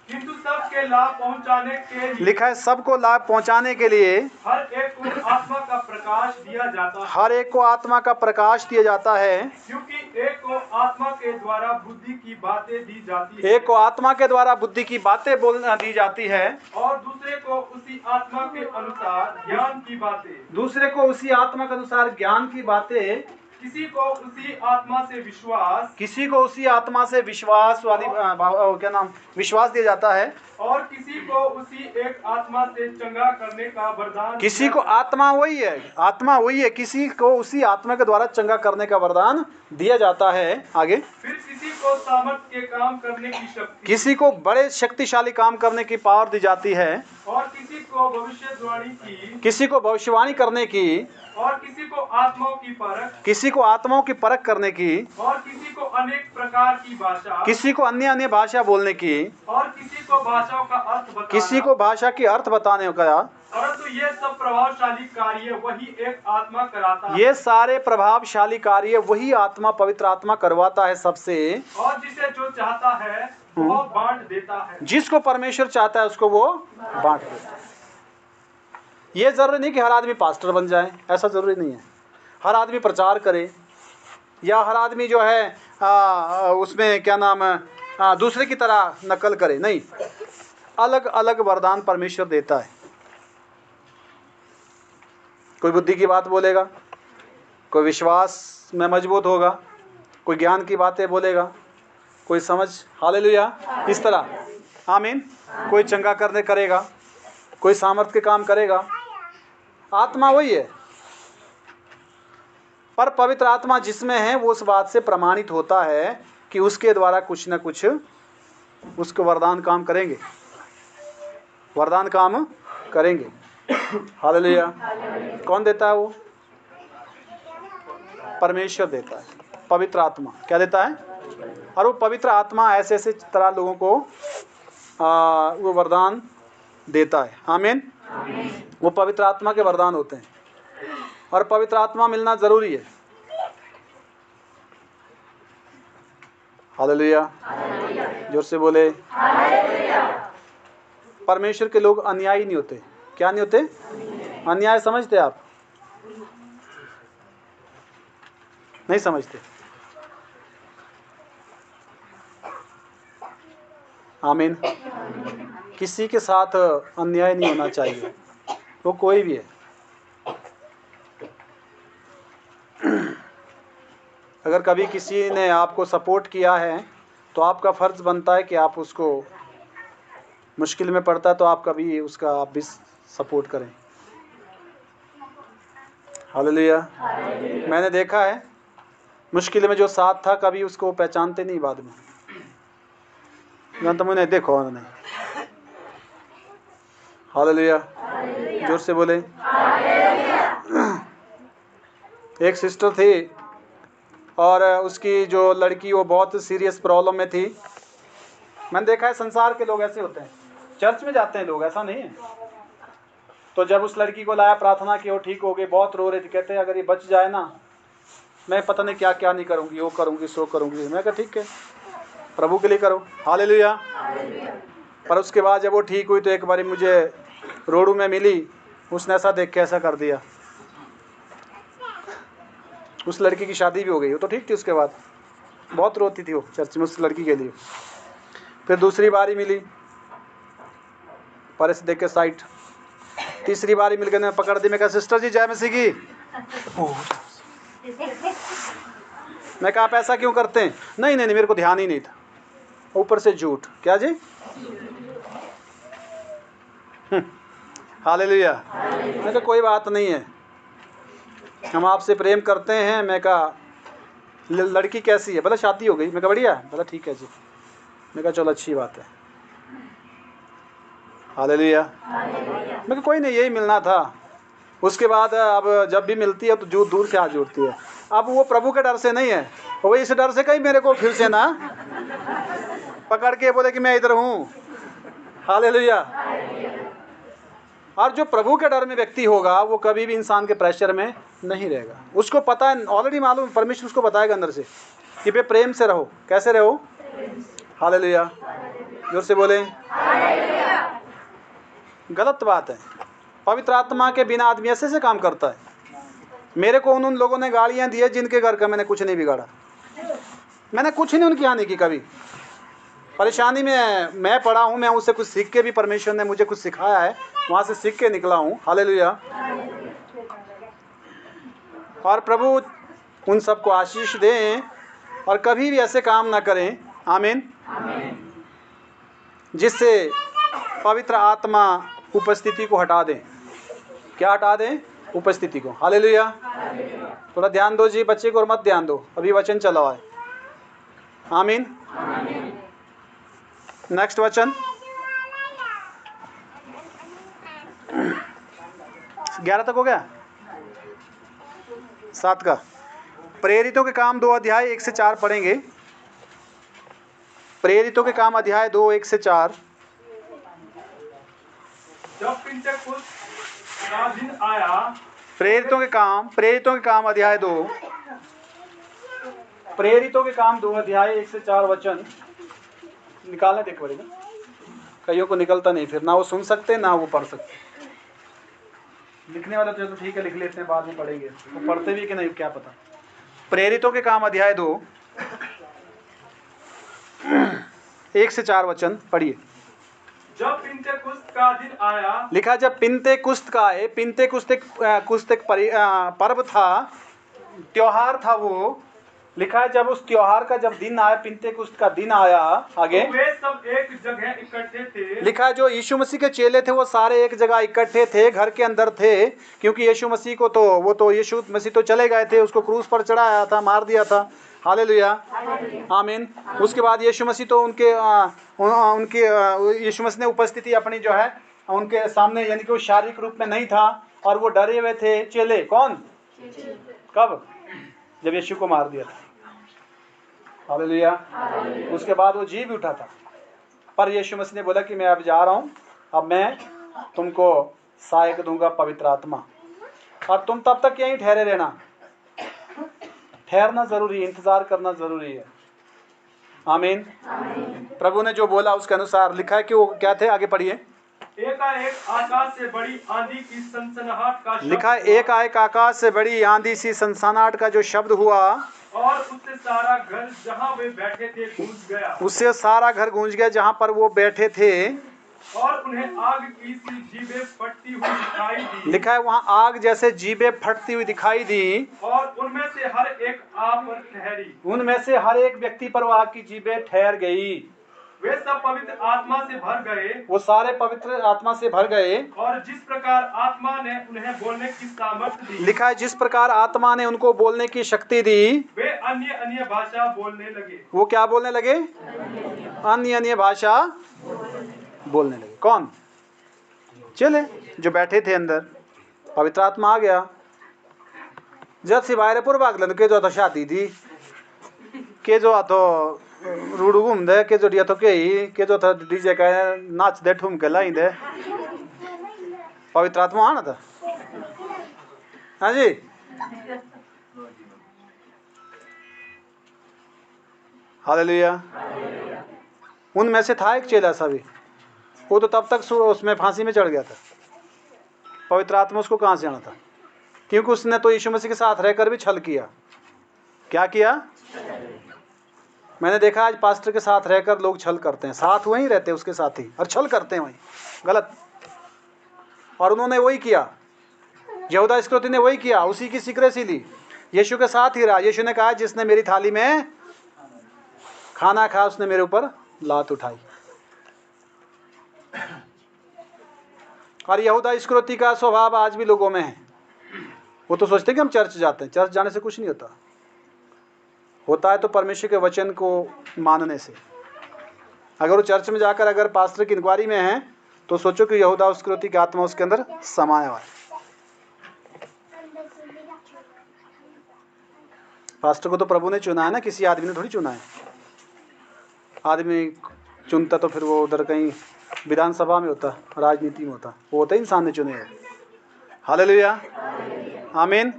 किंतु सबके लाभ पहुंचाने के लिए, लिखा है सबको लाभ पहुंचाने के लिए हर एक को आत्मा का प्रकाश दिया जाता है। हर एक को आत्मा का प्रकाश दिया जाता है, क्योंकि एक को आत्मा के द्वारा बुद्धि की बातें दी जाती है, एक को आत्मा के द्वारा बुद्धि की बातें दी जाती है, और दूसरे को उसी आत्मा के अनुसार ज्ञान की बातें। दूसरे को उसी आत्मा के अनुसार ज्ञान की बातें। किसी को उसी आत्मा से विश्वास, किसी को उसी आत्मा से विश्वास वाली क्या नाम विश्वास दिया जाता है, और किसी को उसी एक आत्मा से चंगा करने का वरदान। किसी को आत्मा वही है, आत्मा वही है, किसी को उसी आत्मा के द्वारा चंगा करने का वरदान दिया जाता है। आगे फिर किसी को सामर्थ्य के काम करने की शक्ति, किसी को बड़े शक्तिशाली काम करने की पावर दी जाती है, और किसी को भविष्यवाणी की, किसी को भविष्यवाणी करने की, और किसी को आत्माओं की परख, किसी को आत्माओं की परख करने की, और किसी को अनेक प्रकार की भाषा, किसी को अन्य भाषा बोलने की, और किसी को भाषाओं का अर्थ बताना, किसी को भाषा की अर्थ बताने का, परंतु ये सब प्रभावशाली कार्य वही एक आत्मा कराता है ये सारे प्रभावशाली कार्य वही आत्मा, पवित्र आत्मा करवाता है सबसे। और जिसे जो चाहता है वो बांट देता है। जिसको परमेश्वर चाहता है उसको वो बांट देता है। ये जरूरी नहीं कि हर आदमी पास्टर बन जाए, ऐसा जरूरी नहीं है। हर आदमी प्रचार करे या हर आदमी जो है उसमें क्या नाम है दूसरे की तरह नकल करे, नहीं। अलग अलग वरदान परमेश्वर देता है। कोई बुद्धि की बात बोलेगा, कोई विश्वास में मजबूत होगा, कोई ज्ञान की बातें बोलेगा, कोई समझ, हालेलुया, इस तरह, आमीन। कोई चंगा करने करेगा, कोई सामर्थ के काम करेगा। आत्मा वही है, पर पवित्र आत्मा जिसमें है वो उस बात से प्रमाणित होता है कि उसके द्वारा कुछ न कुछ उसको वरदान काम करेंगे, वरदान काम करेंगे। हालेलुया। कौन देता है वो? परमेश्वर देता है, पवित्र आत्मा क्या देता है। और वो पवित्र आत्मा ऐसे ऐसे तरह लोगों को वो वरदान देता है। आमीन। वो पवित्र आत्मा के वरदान होते हैं और पवित्र आत्मा मिलना जरूरी है। हालेलुया, जोर से बोले। परमेश्वर के लोग अन्यायी नहीं होते। क्या नहीं होते? अन्याय समझते आप? नहीं समझते। आमीन। किसी के साथ अन्याय नहीं होना चाहिए, वो कोई भी है। अगर कभी किसी ने आपको सपोर्ट किया है तो आपका फर्ज बनता है कि आप उसको, मुश्किल में पड़ता है तो आप कभी उसका आप भी सपोर्ट करें। हालेलुया। मैंने देखा है मुश्किल में जो साथ था कभी उसको पहचानते नहीं बाद में, तो मैंने देखो उन्होंने। हालेलुया, जोर से बोले। एक सिस्टर थी और उसकी जो लड़की वो बहुत सीरियस प्रॉब्लम में थी। मैंने देखा है संसार के लोग ऐसे होते हैं, चर्च में जाते हैं लोग, ऐसा नहीं है। तो जब उस लड़की को लाया, प्रार्थना की, वो ठीक हो गई, बहुत रो रही थी। कहते हैं अगर ये बच जाए ना, मैं पता नहीं क्या क्या नहीं करूँगी, वो करूँगी सो करूँगी। मैं कहा ठीक है, प्रभु के लिए करो। हालेलुया। पर उसके बाद जब वो ठीक हुई तो एक बारी मुझे रोडू में मिली, उसने ऐसा देख के ऐसा कर दिया। उस लड़की की शादी भी हो गई, वो तो ठीक थी। उसके बाद बहुत रोती थी वो चर्च में उस लड़की के लिए। फिर दूसरी बारी मिली, पर ऐसे देख के साइड। तीसरी बारी मिल गई, मैं पकड़ दी। मैं कहा सिस्टर जी जय मसीह की। मैं कहा आप ऐसा क्यों करते हैं? नहीं नहीं नहीं, मेरे को ध्यान ही नहीं था। ऊपर से झूठ। क्या जी? हालेलुया। मैं कहा कोई बात नहीं है, हम आपसे प्रेम करते हैं। मैं कहा लड़की कैसी है? बोला शादी हो गई। मैं कहा बढ़िया। बोला ठीक है जी। मैं कहा चलो अच्छी बात है। हालेलुया। मैं कहा कोई नहीं, यही मिलना था। उसके बाद अब जब भी मिलती है तो जो दूर से हाथ जोड़ती है। अब वो प्रभु के डर से नहीं है, वो इस डर से कहीं मेरे को फिर से ना पकड़ के बोले कि मैं इधर हूँ। हालेलुया। और जो प्रभु के डर में व्यक्ति होगा वो कभी भी इंसान के प्रेशर में नहीं रहेगा। उसको पता है, ऑलरेडी मालूम, परमेश्वर उसको बताएगा अंदर से कि बे प्रेम से रहो। कैसे रहो? हालेलुया, जोर से बोले। गलत बात है। पवित्र आत्मा के बिना आदमी ऐसे से काम करता है। मेरे को उन लोगों ने गालियां दी है जिनके घर का मैंने कुछ नहीं बिगाड़ा, मैंने कुछ नहीं उनकी हानि की। कभी परेशानी में मैं पड़ा हूँ, मैं उससे कुछ सीख के भी, परमेश्वर ने मुझे कुछ सिखाया है, वहाँ से सीख के निकला हूँ। हालेलुया। और प्रभु उन सबको आशीष दें और कभी भी ऐसे काम ना करें, आमीन, जिससे पवित्र आत्मा उपस्थिति को हटा दें। क्या हटा दें? उपस्थिति को। हालेलुया। थोड़ा ध्यान दो जी बच्चे को, और मत ध्यान दो, अभी वचन चला हुआ है। आमीन। नेक्स्ट वचन 11 तक हो गया। 7 का प्रेरितों के काम 2 अध्याय 1 से 4 पढ़ेंगे। प्रेरितों के काम अध्याय 2 1 से 4। जब पिंटेकुस्त का दिन आया। प्रेरितों के काम अध्याय 2, प्रेरितों के काम 2 अध्याय 1 से 4 वचन निकालने देख पड़ेगा। कईयों को निकलता नहीं, फिर ना वो सुन सकते ना वो पढ़ सकते। लिखने वाला तो ठीक है, लिख लेते हैं, बाद में पढ़ेंगे। वो पढ़ते भी कि नहीं क्या पता। प्रेरितों के काम अध्याय 2 1 से 4 वचन पढ़िए। जब पिन्तेकुस्त का दिन आया, लिखा जब पिन्तेकुस्त का है। पिन्तेकुस्त एक पर्व था, त्योहार था वो। लिखा है जब उस त्योहार का जब दिन आया, पिन्तेकुस्त का दिन आया। आगे तो वे सब एक जगह इकट्ठे थे। लिखा है जो यीशु मसीह के चेले थे वो सारे एक जगह इकट्ठे थे, घर के अंदर थे। क्योंकि यीशु मसीह को तो यीशु मसीह तो चले गए थे, उसको क्रूस पर चढ़ाया था, मार दिया था। हालेलुया, आमीन। उसके बाद यीशु मसीह तो उनके यीशु मसीह ने उपस्थिति अपनी जो है उनके सामने, यानी कि वो शारीरिक रूप में नहीं था और वो डरे हुए थे चेले। कौन? कब? जब यीशु को मार दिया था। हालेलुया। उसके बाद वो जी भी उठा था, पर यीशु मसीह ने बोला कि मैं अब जा रहा हूँ, अब मैं तुमको सहायक दूंगा, पवित्र आत्मा, और तुम तब तक यहीं ठहरे रहना। ठहरना जरूरी है, इंतजार करना जरूरी है। आमीन। प्रभु ने जो बोला उसके अनुसार। लिखा है कि वो क्या थे, आगे पढ़िए। एकाएक आकाश से बड़ी आंधी की सनसनाहट का शब्द लिखा है एकाएक आकाश से बड़ी आंधी सी सनसनाहट का जो शब्द हुआ, और उससे सारा घर जहाँ वे बैठे थे गूंज गया। उससे सारा घर गूंज गया जहां पर वो बैठे थे। और उन्हें आग की सी जीभें फटती हुई दिखाई दी। लिखा है वहां आग जैसे जीभें फटती हुई दिखाई दी, और उनमें से हर एक आग पर ठहरी। उनमें से हर एक व्यक्ति पर वो आग की जीभें ठहर गई। वे सब पवित्र आत्मा से भर गए। वो सारे पवित्र आत्मा से भर गए। और जिस प्रकार आत्मा ने उन्हें बोलने की सामर्थ्य दी, लिखा है जिस प्रकार आत्मा ने उनको बोलने की शक्ति दी, वे अन्य अन्य भाषा बोलने लगे। वो क्या बोलने लगे? अन्य अन्य भाषा बोलने लगे। कौन? चले जो बैठे थे अंदर। पवित्र आत्मा आ गया। जब सिवायरे पूर्वागलन के जो तो शादी थी के जो तो रूडू घूम दे के जो दिया तो के जो था डीजे का नाच दे ठूम के लाई दे। पवित्र आत्मा आना था। हाँ जी, हालेलुया। उनमें से था एक चेला सा भी, वो तो तब तक उसमें फांसी में चढ़ गया था। पवित्र आत्मा उसको कहाँ से आना था? क्योंकि उसने तो यीशु मसीह के साथ रहकर भी छल किया। क्या किया? मैंने देखा आज पास्टर के साथ रहकर लोग छल करते हैं, साथ वहीं रहते हैं उसके साथ ही और छल करते हैं वहीं, गलत। और उन्होंने वही किया, यहूदा इस्करियोती ने वही किया, उसी की सिकरेसी ली, यीशु के साथ ही रहा। यीशु ने कहा जिसने मेरी थाली में खाना खाया उसने मेरे ऊपर लात उठाई। और यहूदा इस्करियोती का स्वभाव आज भी लोगों में है। वो तो सोचते हैं कि हम चर्च जाते हैं, चर्च जाने से कुछ नहीं होता। होता है तो परमेश्वर के वचन को मानने से। अगर वो चर्च में जाकर अगर पास्टर की इंक्वायरी में है तो सोचो कि यहूदा इस्करियोती की आत्मा उसके अंदर समाया हुआ है। पास्टर को तो प्रभु ने चुना है ना, किसी आदमी ने थोड़ी चुना है। आदमी चुनता तो फिर वो उधर कहीं विधानसभा में होता, राजनीति में होता। वो होता इंसान ने चुने। हालेलुया, आमीन।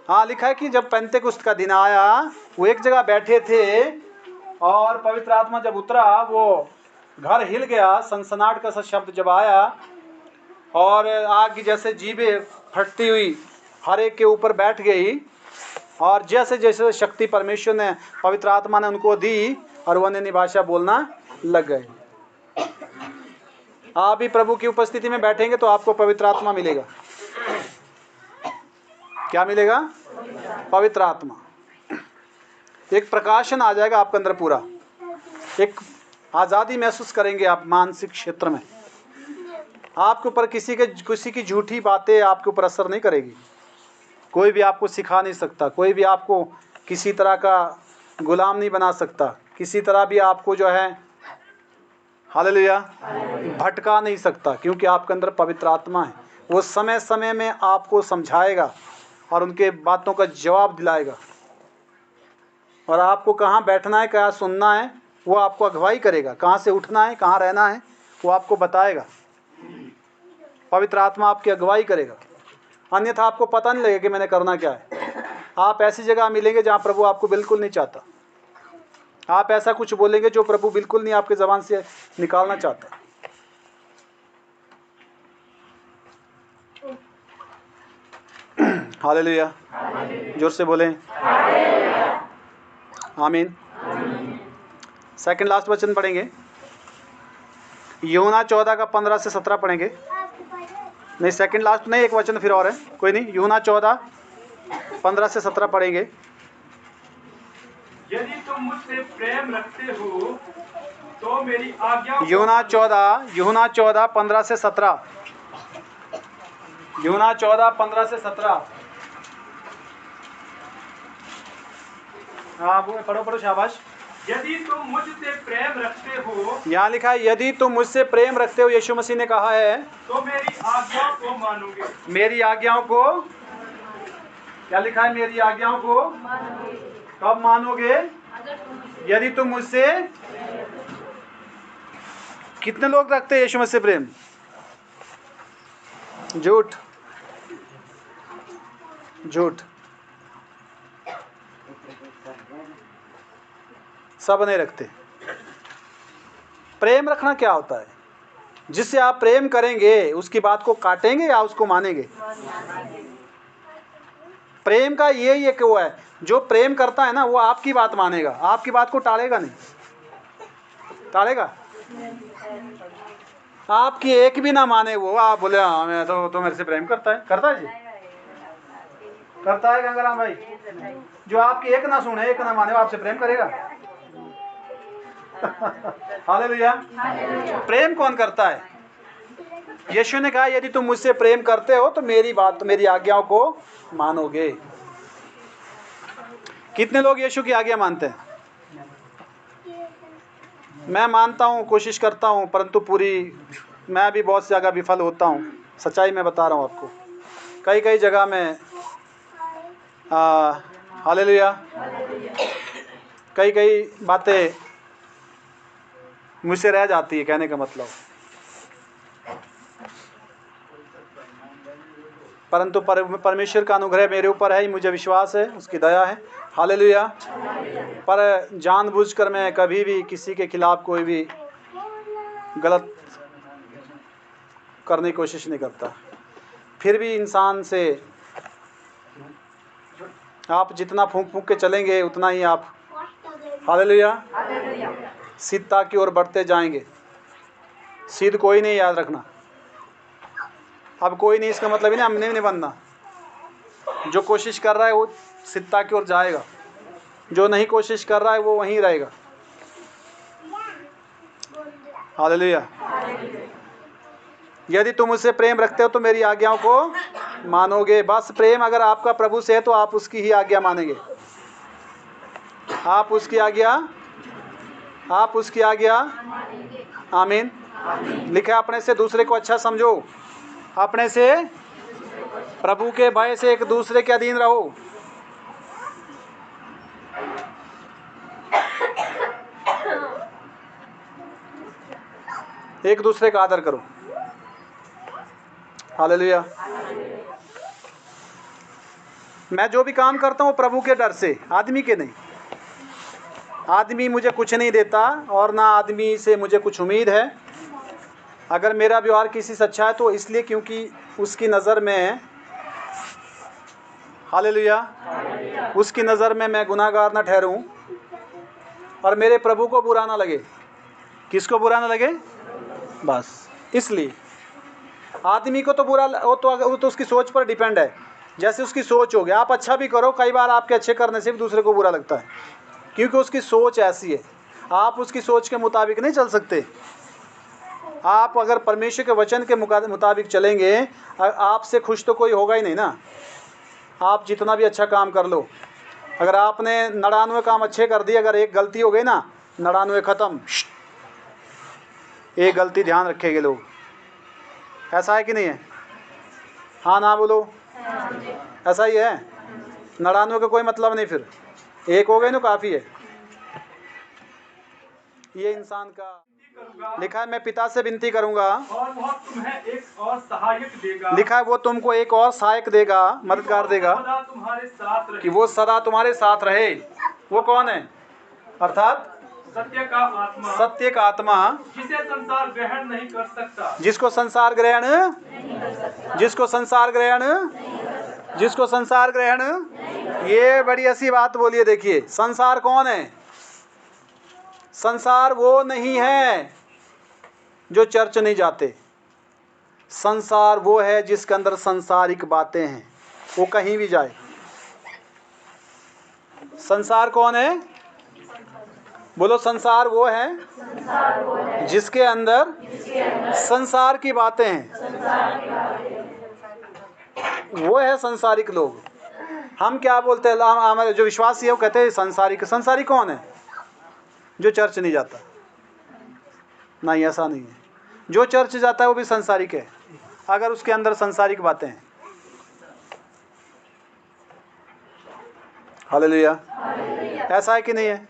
हाँ, लिखा है कि जब पेंतेकुस्त का दिन आया वो एक जगह बैठे थे और पवित्र आत्मा जब उतरा वो घर हिल गया। सनसनाहट का सा शब्द जब आया और आग की जैसे जीभें फटती हुई हर एक के ऊपर बैठ गई, और जैसे जैसे शक्ति परमेश्वर ने, पवित्र आत्मा ने उनको दी और वो अन्य भाषा बोलना लग गए। आप भी प्रभु की उपस्थिति में बैठेंगे तो आपको पवित्र आत्मा मिलेगा। क्या मिलेगा? पवित्र आत्मा। एक प्रकाशन आ जाएगा आपके अंदर, पूरा एक आज़ादी महसूस करेंगे आप मानसिक क्षेत्र में। आपके ऊपर किसी की झूठी बातें आपके ऊपर असर नहीं करेगी। कोई भी आपको सिखा नहीं सकता, कोई भी आपको किसी तरह का गुलाम नहीं बना सकता, किसी तरह भी आपको जो है हालेलुया भटका नहीं सकता, क्योंकि आपके अंदर पवित्र आत्मा है। वो समय समय में आपको समझाएगा और उनके बातों का जवाब दिलाएगा, और आपको कहाँ बैठना है, कहाँ सुनना है, वो आपको अगुवाई करेगा। कहाँ से उठना है, कहाँ रहना है, वो आपको बताएगा। पवित्र आत्मा आपकी अगुवाई करेगा, अन्यथा आपको पता नहीं लगेगा कि मैंने करना क्या है। आप ऐसी जगह मिलेंगे जहाँ प्रभु आपको बिल्कुल नहीं चाहता। आप ऐसा कुछ बोलेंगे जो प्रभु बिल्कुल नहीं आपके ज़बान से निकालना चाहता। हालेलुया, जोर से बोलें आमीन। सेकंड लास्ट वचन पढ़ेंगे, यूहन्ना 14 का 15 से 17 पढ़ेंगे। नहीं, सेकंड लास्ट नहीं, एक वचन फिर और है, कोई नहीं। यूहन्ना 14 15 से 17 पढ़ेंगे। यदि तुम मुझसे प्रेम रखते हो तो मेरी आज्ञा यूहन्ना 14 15 से 17। यूहन्ना 14 15 से 17। हाँ वो पढ़ो शाबाश। यदि तुम मुझसे प्रेम रखते हो, यहाँ लिखा है यदि तुम मुझसे प्रेम रखते हो, यीशु मसीह ने कहा है, तो मेरी आज्ञाओं को मानोगे। मेरी आज्ञाओं को, क्या लिखा है, मेरी आज्ञाओं को कब मानोगे? यदि तुम मुझसे। कितने लोग रखते हैं यीशु मसीह से प्रेम? झूठ, झूठ, सब नहीं रखते। प्रेम रखना क्या होता है? जिससे आप प्रेम करेंगे उसकी बात को काटेंगे या उसको मानेंगे? प्रेम का यही एक वो है, जो प्रेम करता है ना वो आपकी बात मानेगा, आपकी बात को टालेगा नहीं। टालेगा? आपकी एक भी ना माने वो, आप बोले हाँ मैं तो मेरे से प्रेम करता है। करता है जी? करता है गंगाराम भाई? जो आपकी एक ना सुने, एक ना माने, वो आपसे प्रेम करेगा? हालेलुया। प्रेम कौन करता है? यीशु ने कहा यदि तुम मुझसे प्रेम करते हो तो मेरी बात, मेरी आज्ञाओं को मानोगे। कितने लोग यीशु की आज्ञा मानते हैं? मैं मानता हूँ, कोशिश करता हूँ, परंतु पूरी, मैं भी बहुत सी जगह विफल होता हूँ। सच्चाई में बता रहा हूँ आपको, कई कई जगह में हालेलुया, कई कई बातें मुझसे रह जाती है, कहने का मतलब। परंतु परमेश्वर का अनुग्रह मेरे ऊपर है, मुझे विश्वास है, उसकी दया है। हालेलुया। पर जानबूझकर मैं कभी भी किसी के खिलाफ कोई भी गलत करने की कोशिश नहीं करता। फिर भी इंसान से आप जितना फूंक फूंक के चलेंगे उतना ही आप, हालेलुया, सिद्धता की ओर बढ़ते जाएंगे। सिद्ध कोई नहीं, याद रखना। अब कोई नहीं इसका मतलब ही हमने नहीं बनना। जो कोशिश कर रहा है वो सिद्धता की ओर जाएगा, जो नहीं कोशिश कर रहा है वो वहीं रहेगा। हालेलुया। यदि तुम मुझसे प्रेम रखते हो तो मेरी आज्ञाओं को मानोगे। बस प्रेम अगर आपका प्रभु से है तो आप उसकी ही आज्ञा मानेंगे। आप उसकी आज्ञा, आमीन। लिखा है अपने से दूसरे को अच्छा समझो, अपने से प्रभु के भय से एक दूसरे के अधीन रहो। एक दूसरे का आदर करो। हालेलुया। मैं जो भी काम करता हूँ प्रभु के डर से, आदमी के नहीं। आदमी मुझे कुछ नहीं देता और ना आदमी से मुझे कुछ उम्मीद है। अगर मेरा व्यवहार किसी से अच्छा है तो इसलिए क्योंकि उसकी नज़र में, हालेलुया, उसकी नज़र में मैं गुनाहगार ना ठहरूं और मेरे प्रभु को बुरा ना लगे। किसको बुरा ना लगे? बस इसलिए आदमी को तो बुरा, वो तो उसकी सोच पर डिपेंड है। जैसे उसकी सोच होगी, आप अच्छा भी करो, कई बार आपके अच्छे करने से भी दूसरे को बुरा लगता है, क्योंकि उसकी सोच ऐसी है। आप उसकी सोच के मुताबिक नहीं चल सकते। आप अगर परमेश्वर के वचन के मुताबिक चलेंगे, आपसे खुश तो कोई होगा ही नहीं ना। आप जितना भी अच्छा काम कर लो, अगर आपने 99 काम अच्छे कर दिए, अगर एक गलती हो गई ना, 99 ख़त्म, एक गलती ध्यान रखेंगे लोग। ऐसा है कि नहीं है? हाँ ना बोलो। ऐसा ही है। 99 का कोई मतलब नहीं, फिर एक हो गए ना काफ़ी है। ये इंसान का करूंगा, लिखा है मैं पिता से विनती करूंगा और वह तुम्हें एक और सहायक देगा, लिखा है वो तुमको एक और सहायक देगा, मददगार देगा, सदा तुम्हारे साथ रहे, कि वो सदा तुम्हारे साथ रहे। वो कौन है? अर्थात सत्य का आत्मा, सत्य का आत्मा, जिसे संसार ग्रहण नहीं कर सकता, जिसको संसार ग्रहण जिसको संसार ग्रहण जिसको संसार ग्रहण ये बड़ी ऐसी बात बोलिए। देखिए संसार कौन है? संसार वो नहीं है जो चर्च नहीं जाते। संसार वो है जिसके अंदर संसारिक बातें हैं, वो कहीं भी जाए। संसार कौन है? बोलो संसार वो है जिसके अंदर संसार की बातें हैं, वो है संसारिक लोग। हम क्या बोलते हैं? हमारे जो विश्वासी है वो कहते हैं संसारिक। संसारिक कौन है? जो चर्च नहीं जाता। नहीं, ऐसा नहीं है। जो चर्च जाता है वो भी संसारिक है, अगर उसके अंदर संसारिक बातें हैं। हालेलुया। ऐसा है कि नहीं है?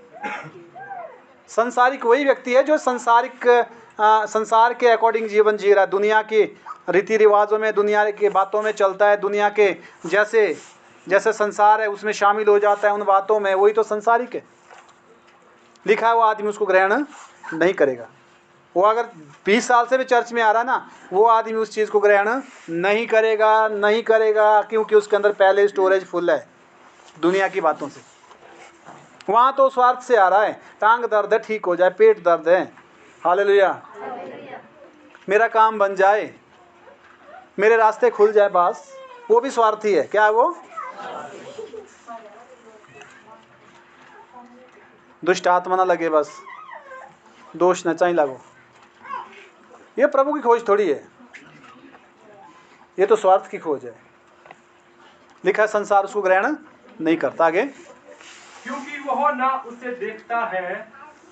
संसारिक वही व्यक्ति है जो संसार के अकॉर्डिंग जीवन जी रहा है, दुनिया की रीति रिवाजों में, दुनिया की बातों में चलता है, दुनिया के जैसे संसार है उसमें शामिल हो जाता है उन बातों में, वही तो संसारिक है। लिखा है वो आदमी उसको ग्रहण नहीं करेगा। वो अगर 20 साल से भी चर्च में आ रहा है ना, वो आदमी उस चीज़ को ग्रहण नहीं करेगा, क्योंकि उसके अंदर पहले स्टोरेज फुल है दुनिया की बातों से। वहाँ तो स्वार्थ से आ रहा है, टांग दर्द है ठीक हो जाए, पेट दर्द है, हालेलुया, मेरा काम बन जाए, मेरे रास्ते खुल जाए, बस। वो भी स्वार्थी है। क्या है वो? दुष्ट आत्मा ना लगे, बस दोष न चाहिए लगो। ये प्रभु की खोज थोड़ी है, ये तो स्वार्थ की खोज है। लिखा है संसार उसको ग्रहण नहीं करता। आगे, क्योंकि वह ना उसे देखता है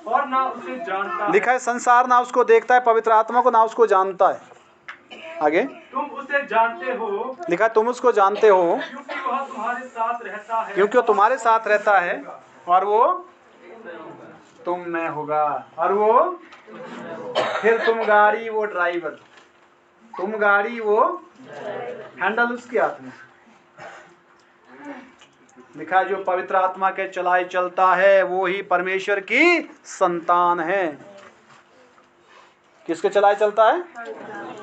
और ना उसे जानता लिखा है संसार ना उसको देखता है, पवित्र आत्मा को ना उसको जानता है। आगे, तुम उसे जानते हो, लिखा है तुम उसको जानते हो क्योंकि वह तुम्हारे साथ रहता है, क्योंकि वो तुम्हारे साथ रहता है, और वो तुम में होगा, और वो फिर तुम गाड़ी वो ड्राइवर, तुम गाड़ी वो हैंडल उसके हाथ में। लिखा है जो पवित्र आत्मा के चलाए चलता है वो ही परमेश्वर की संतान है। किसके चलाए चलता है?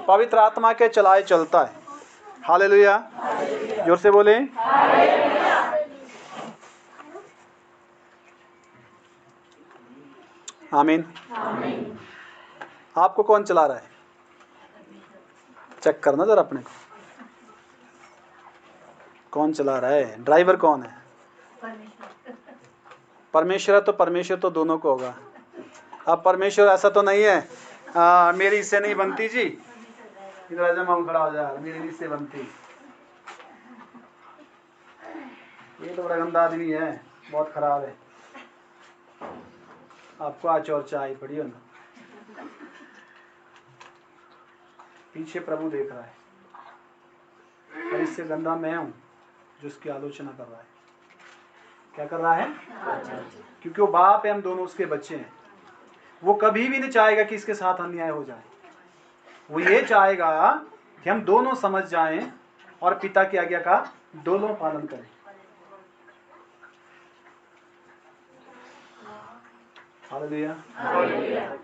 पवित्र आत्मा के चलाए चलता है। हालेलुया, जोर से बोले। आमीन। आपको कौन चला रहा है? चेक करना जरा अपने को, कौन चला रहा है? ड्राइवर कौन है? परमेश्वर है तो परमेश्वर तो दोनों को होगा। अब परमेश्वर ऐसा तो नहीं है मेरी इससे नहीं बनती जी, इधर जमा खड़ा हो जाए, मेरी इससे बनती। ये तो बड़ा गंदा आदमी है, बहुत खराब है, आपको आज और चाय पड़ी हो ना। पीछे प्रभु देख रहा है, और इससे गंदा मैं हूं जो उसकी आलोचना कर रहा है। क्या कर रहा है? क्योंकि वो बाप है, हम दोनों उसके बच्चे हैं। वो कभी भी नहीं चाहेगा कि इसके साथ अन्याय हो जाए। वो ये चाहेगा कि हम दोनों समझ जाएं और पिता की आज्ञा का दोनों पालन करें। हालेलुया।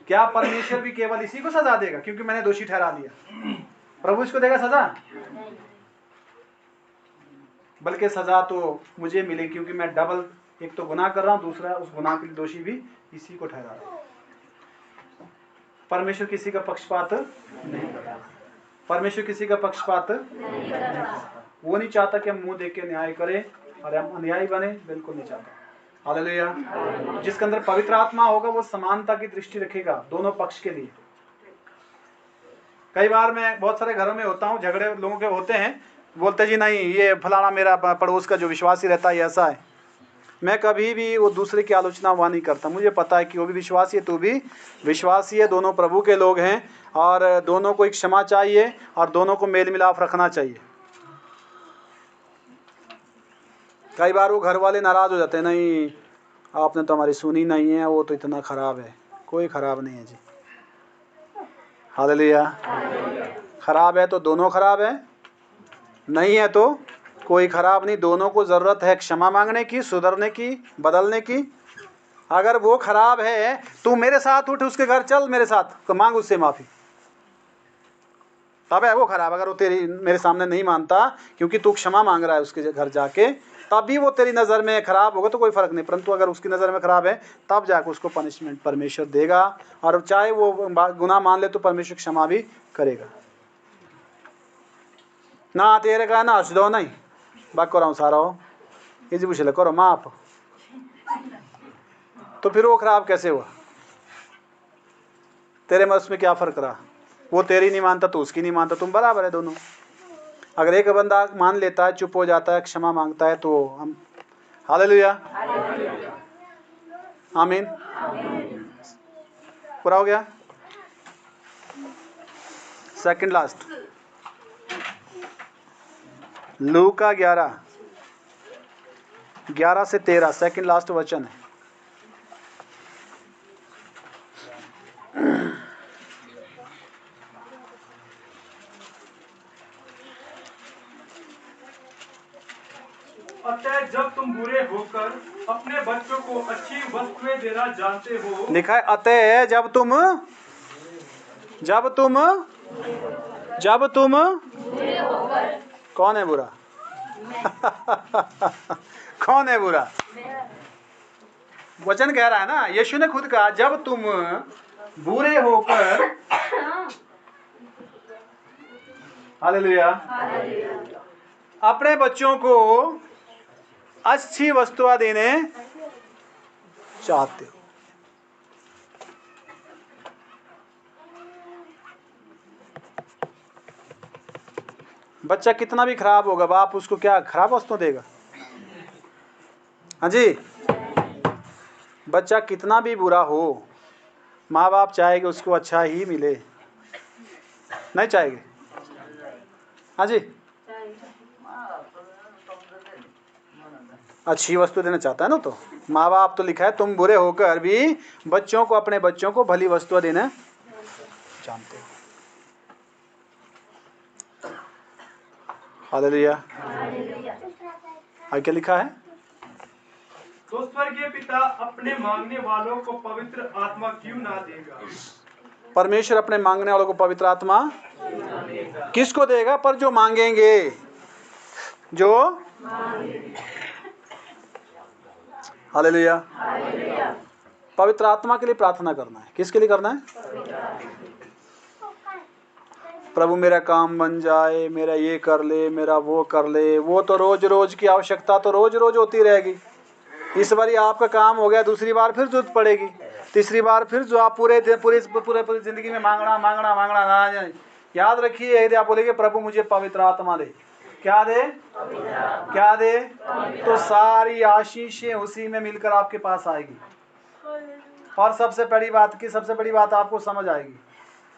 क्या परमेश्वर भी केवल इसी को सजा देगा क्योंकि मैंने दोषी ठहरा दिया? प्रभु इसको देगा सजा? बल्कि सजा तो मुझे मिले, क्योंकि मैं डबल, एक तो गुनाह कर रहा हूं, दूसरा उस गुनाह के लिए दोषी भी इसी को ठहरा रहा हूं। परमेश्वर किसी का पक्षपात नहीं करता। परमेश्वर किसी का पक्षपात नहीं करता। वो नहीं चाहता कि हम मुंह देख के न्याय करें और हम अन्यायी बने, बिल्कुल नहीं चाहता। हालेलुया। जिसके अंदर पवित्र आत्मा होगा वो समानता की दृष्टि रखेगा दोनों पक्ष के लिए। कई बार मैं बहुत सारे घरों में होता हूँ, झगड़े लोगों के होते हैं, बोलते जी नहीं ये फलाना मेरा पड़ोस का जो विश्वासी रहता है ऐसा है। मैं कभी भी वो दूसरे की आलोचना वहाँ नहीं करता। मुझे पता है कि वो भी विश्वासी है, तू भी विश्वासी है, दोनों प्रभु के लोग हैं, और दोनों को एक क्षमा चाहिए और दोनों को मेल मिलाप रखना चाहिए। कई बार वो घर वाले नाराज हो जाते हैं, नहीं आपने तो हमारी सुनी नहीं है, वो तो इतना खराब है। कोई खराब नहीं है जी, हालेलुया। खराब है तो दोनों खराब है, नहीं है तो कोई खराब नहीं। दोनों को ज़रूरत है क्षमा मांगने की, सुधरने की, बदलने की। अगर वो खराब है, तू मेरे साथ उठ, उसके घर चल, मेरे साथ तो मांग उससे माफ़ी। तब है वो खराब। अगर वो तेरी मेरे सामने नहीं मानता क्योंकि तू क्षमा मांग रहा है उसके घर जाके, तब भी वो तेरी नज़र में खराब होगा तो कोई फ़र्क नहीं। परंतु अगर उसकी नज़र में खराब है, तब जाकर उसको पनिशमेंट परमेश्वर देगा। और चाहे वो गुनाह मान ले तो परमेश्वर क्षमा भी करेगा। ना तेरे का ना हंस दो नहीं बात करो सारा हो ये पूछ ले करो माफ, तो फिर वो खराब कैसे हुआ? तेरे में उसमें क्या फ़र्क रहा? वो तेरी नहीं मानता तो उसकी नहीं मानता, तुम बराबर है दोनों। अगर एक बंदा मान लेता है, चुप हो जाता है, क्षमा मांगता है, तो हम हालेलुया, आमीन। पूरा हो गया। सेकंड लास्ट, लूका 11 से 13 सेकंड लास्ट वचन है। अतः जब तुम बुरे होकर अपने बच्चों को अच्छी वस्तुएं देना जानते हो। लिखा है अतः जब तुम कौन है बुरा? कौन है बुरा? वचन कह रहा है ना, यीशु ने खुद कहा जब तुम बुरे होकर, हालेलुया, अपने बच्चों को अच्छी वस्तुएं देने चाहते हो। बच्चा कितना भी खराब होगा, बाप उसको क्या खराब वस्तु देगा? हाँ जी, बच्चा कितना भी बुरा हो, माँ बाप चाहेंगे उसको अच्छा ही मिले, नहीं चाहेंगे? हाँ जी, अच्छी वस्तु देना चाहता है ना। तो माँ बाप तो लिखा है तुम बुरे होकर भी बच्चों को, अपने बच्चों को भली वस्तुएं देना जानते हो। हालेलुया। आगे क्या लिखा है? तो स्वर्गीय पिता अपने मांगने वालों को पवित्र आत्मा क्यों ना देगा? परमेश्वर अपने मांगने वालों को पवित्र आत्मा किसको देगा? पर जो मांगेंगे, जो हालेलुया। पवित्र आत्मा के लिए प्रार्थना करना है। किसके लिए करना है? प्रभु मेरा काम बन जाए, मेरा ये कर ले, मेरा वो कर ले। वो तो रोज रोज की आवश्यकता तो रोज रोज होती रहेगी। इस बार आपका काम हो गया, दूसरी बार फिर जरूरत पड़ेगी, तीसरी बार फिर जो आप पूरे जिंदगी में मांगना ना जाए। याद रखिए, यदि आप बोलेंगे प्रभु मुझे पवित्र आत्मा दे, क्या दे? क्या दे? तो सारी आशीषें उसी में मिलकर आपके पास आएगी। और सबसे बड़ी बात आपको समझ आएगी,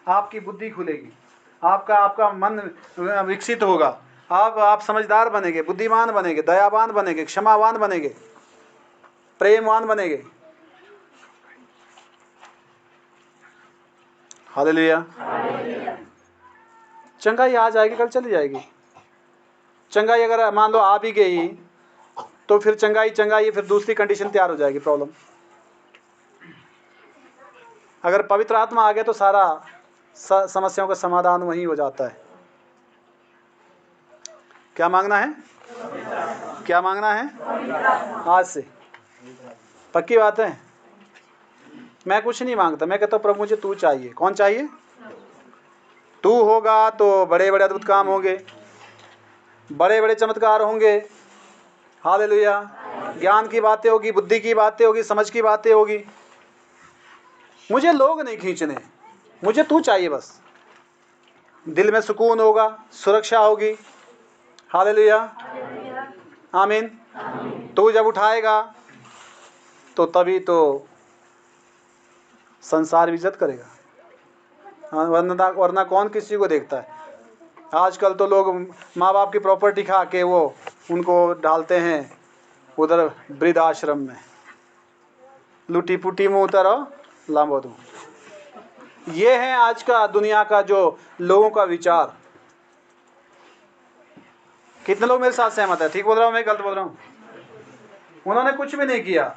आपकी बुद्धि खुलेगी, आपका मन विकसित होगा, आप समझदार बनेंगे, बुद्धिमान बनेंगे, दयावान बनेंगे, क्षमावान बनेंगे, प्रेमवान बनेंगे। हालेलुया। चंगाई आ जाएगी, कल चली जाएगी। चंगाई अगर मान लो आ भी गई तो फिर चंगाई फिर दूसरी कंडीशन तैयार हो जाएगी, प्रॉब्लम। अगर पवित्र आत्मा आ गया तो सारा समस्याओं का समाधान वहीं हो जाता है। क्या मांगना है? क्या मांगना है? आज से पक्की बात है। मैं कुछ नहीं मांगता, मैं कहता हूँ प्रभु मुझे तू चाहिए। कौन चाहिए? तू होगा तो बड़े बड़े अद्भुत काम होंगे, बड़े बड़े चमत्कार होंगे। हालेलुया। ज्ञान की बातें होगी, बुद्धि की बातें होगी, समझ की बातें होगी। मुझे लोग नहीं खींचने, मुझे तू चाहिए बस। दिल में सुकून होगा, सुरक्षा होगी। हालेलुया, आमीन। तू जब उठाएगा तो तभी तो संसार भी इज्जत करेगा, वरना कौन किसी को देखता है? आजकल तो लोग माँ बाप की प्रॉपर्टी खा के वो उनको डालते हैं उधर वृद्ध आश्रम में। लुटी पुटी मुँह उतरो लांबो दूँ। ये है आज का दुनिया का जो लोगों का विचार। कितने लोग मेरे साथ सहमत है? ठीक बोल रहा हूँ मैं, गलत बोल रहा हूँ? उन्होंने कुछ भी नहीं किया।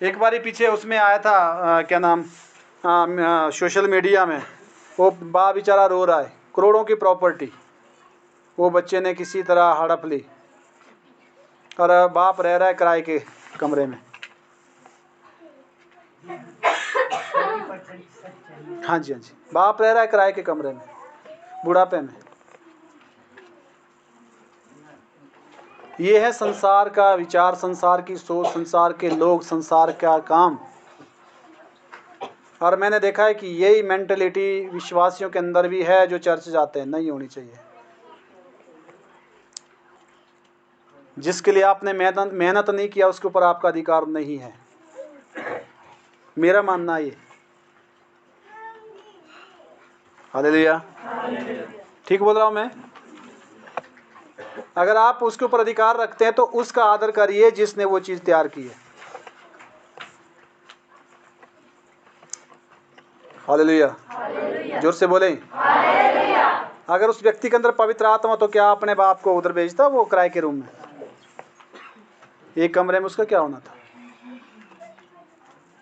एक बारी पीछे उसमें आया था क्या नाम, सोशल मीडिया में, वो बा बेचारा रो रहा है, करोड़ों की प्रॉपर्टी वो बच्चे ने किसी तरह हड़प ली और बाप रह रहा है किराए के कमरे में। हाँ जी, हाँ जी, बाप रह रहा है किराए के कमरे में बुढ़ापे में। ये है संसार का विचार, संसार की सोच, संसार के लोग, संसार का काम। और मैंने देखा है कि यही मेंटलिटी विश्वासियों के अंदर भी है जो चर्च जाते हैं। नहीं होनी चाहिए। जिसके लिए आपने मेहनत नहीं किया उसके ऊपर आपका अधिकार नहीं है, मेरा मानना ये। हालेलुया, ठीक बोल रहा हूँ मैं? अगर आप उसके ऊपर अधिकार रखते हैं तो उसका आदर करिए जिसने वो चीज तैयार की है। हालेलुया, जोर से बोलें। अगर उस व्यक्ति के अंदर पवित्र आत्मा तो क्या अपने बाप को उधर भेजता वो किराए के रूम में? एक कमरे में उसका क्या होना था?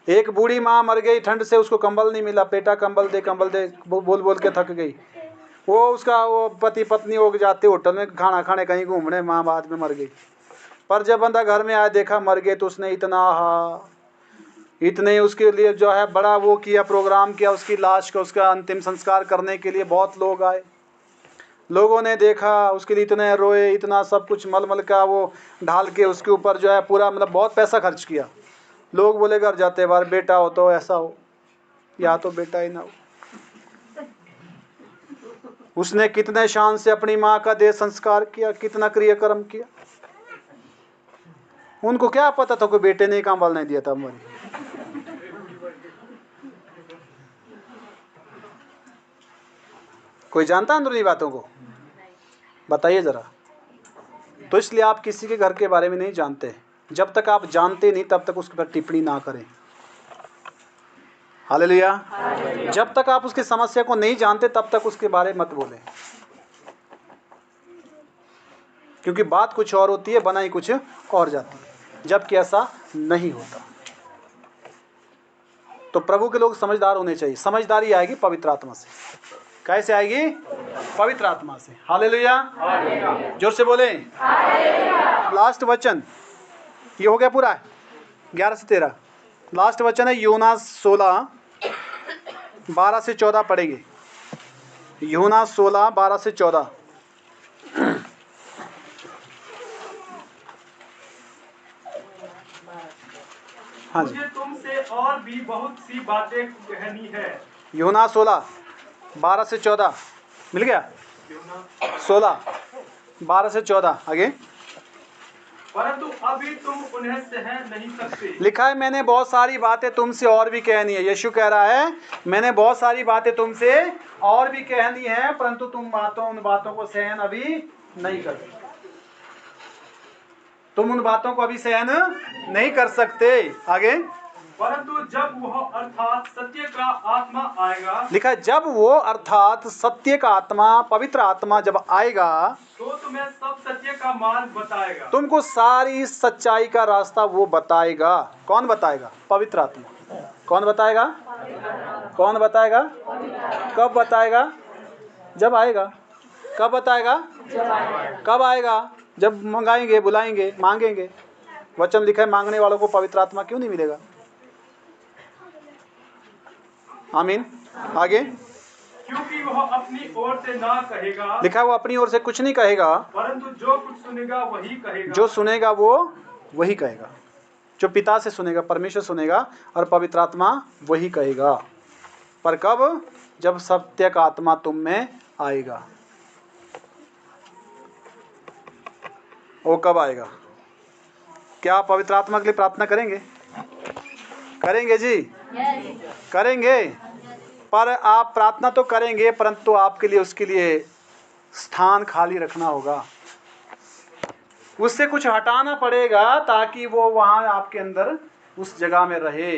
एक बूढ़ी माँ मर गई ठंड से, उसको कंबल नहीं मिला, बेटा कंबल दे बोल बोल के थक गई। वो उसका वो पति पत्नी हो जाते होटल में खाना खाने कहीं घूमने, माँ बाद में मर गई। पर जब बंदा घर में आया देखा मर गए तो उसने इतने उसके लिए जो है बड़ा वो किया, प्रोग्राम किया उसकी लाश का, उसका अंतिम संस्कार करने के लिए बहुत लोग आए। लोगों ने देखा उसके लिए इतने रोए, इतना सब कुछ मलमल का वो ढाल के उसके ऊपर जो है पूरा मतलब बहुत पैसा खर्च किया। लोग बोले घर जाते बार बेटा हो तो ऐसा हो, या तो बेटा ही ना हो। उसने कितने शान से अपनी माँ का देह संस्कार किया, कितना क्रियाक्रम किया। उनको क्या पता था कोई बेटे ने कंबल नहीं दिया था हमारी। कोई जानता अंदरूनी बातों को? बताइए जरा। तो इसलिए आप किसी के घर के बारे में नहीं जानते। जब तक आप जानते नहीं तब तक उसके पर टिप्पणी ना करें। हालेलुया। जब तक आप उसकी समस्या को नहीं जानते तब तक उसके बारे में मत बोलें, क्योंकि बात कुछ और होती है, बनाई कुछ और जाती है, जबकि ऐसा नहीं होता। तो प्रभु के लोग समझदार होने चाहिए। समझदारी आएगी पवित्र आत्मा से। कैसे आएगी? पवित्र आत्मा से। हालेलुया, जोर से बोले। लास्ट वचन ये हो गया पूरा 11 से 13। लास्ट वचन है यूहन्ना 16 12 से 14 पढ़ेंगे। यूहन्ना 16 12 से 14। हाँ जी, मुझे तुमसे और भी बहुत सी बातें कहनी है। यूहन्ना 16 12 से 14 मिल गया। 16 12 से 14 आगे। परंतु अभी तुम उन्हें सह नहीं सकते। लिखा है मैंने बहुत सारी बातें तुमसे और भी कहनी है। यीशु कह रहा है मैंने बहुत सारी बातें तुमसे और भी कहनी है, परंतु तुम उन बातों को सहन अभी नहीं कर सकते। तुम उन बातों को अभी सहन नहीं कर सकते। आगे। परंतु जब वह अर्थात सत्य का आत्मा आएगा, लिखा है जब वो अर्थात सत्य का आत्मा, पवित्र आत्मा जब आएगा तो तुम्हें सब सत्य का मार्ग बताएगा। तुमको सारी सच्चाई का रास्ता वो बताएगा। कौन बताएगा? पवित्र आत्मा। कौन बताएगा? कौन बताएगा? कब बताएगा? जब आएगा। कब बताएगा? कब आएगा? जब मंगाएंगे, बुलाएंगे, मांगेंगे। वचन लिखा है मांगने वालों को पवित्र आत्मा क्यों नहीं मिलेगा? आमीन। आगे। क्योंकि वह अपनी ओर से ना कहेगा, लिखा है वो अपनी ओर से कुछ नहीं कहेगा, परंतु जो कुछ सुनेगा वही कहेगा। जो सुनेगा वो वही कहेगा। जो पिता से सुनेगा, परमेश्वर सुनेगा, और पवित्र आत्मा वही कहेगा। पर कब? जब सत्य का आत्मा तुम में आएगा। वो कब आएगा? क्या आप पवित्र आत्मा के लिए प्रार्थना करेंगे? करेंगे जी, करेंगे। पर आप प्रार्थना तो करेंगे, परंतु आपके लिए उसके लिए स्थान खाली रखना होगा। उससे कुछ हटाना पड़ेगा ताकि वो वहां आपके अंदर उस जगह में रहे।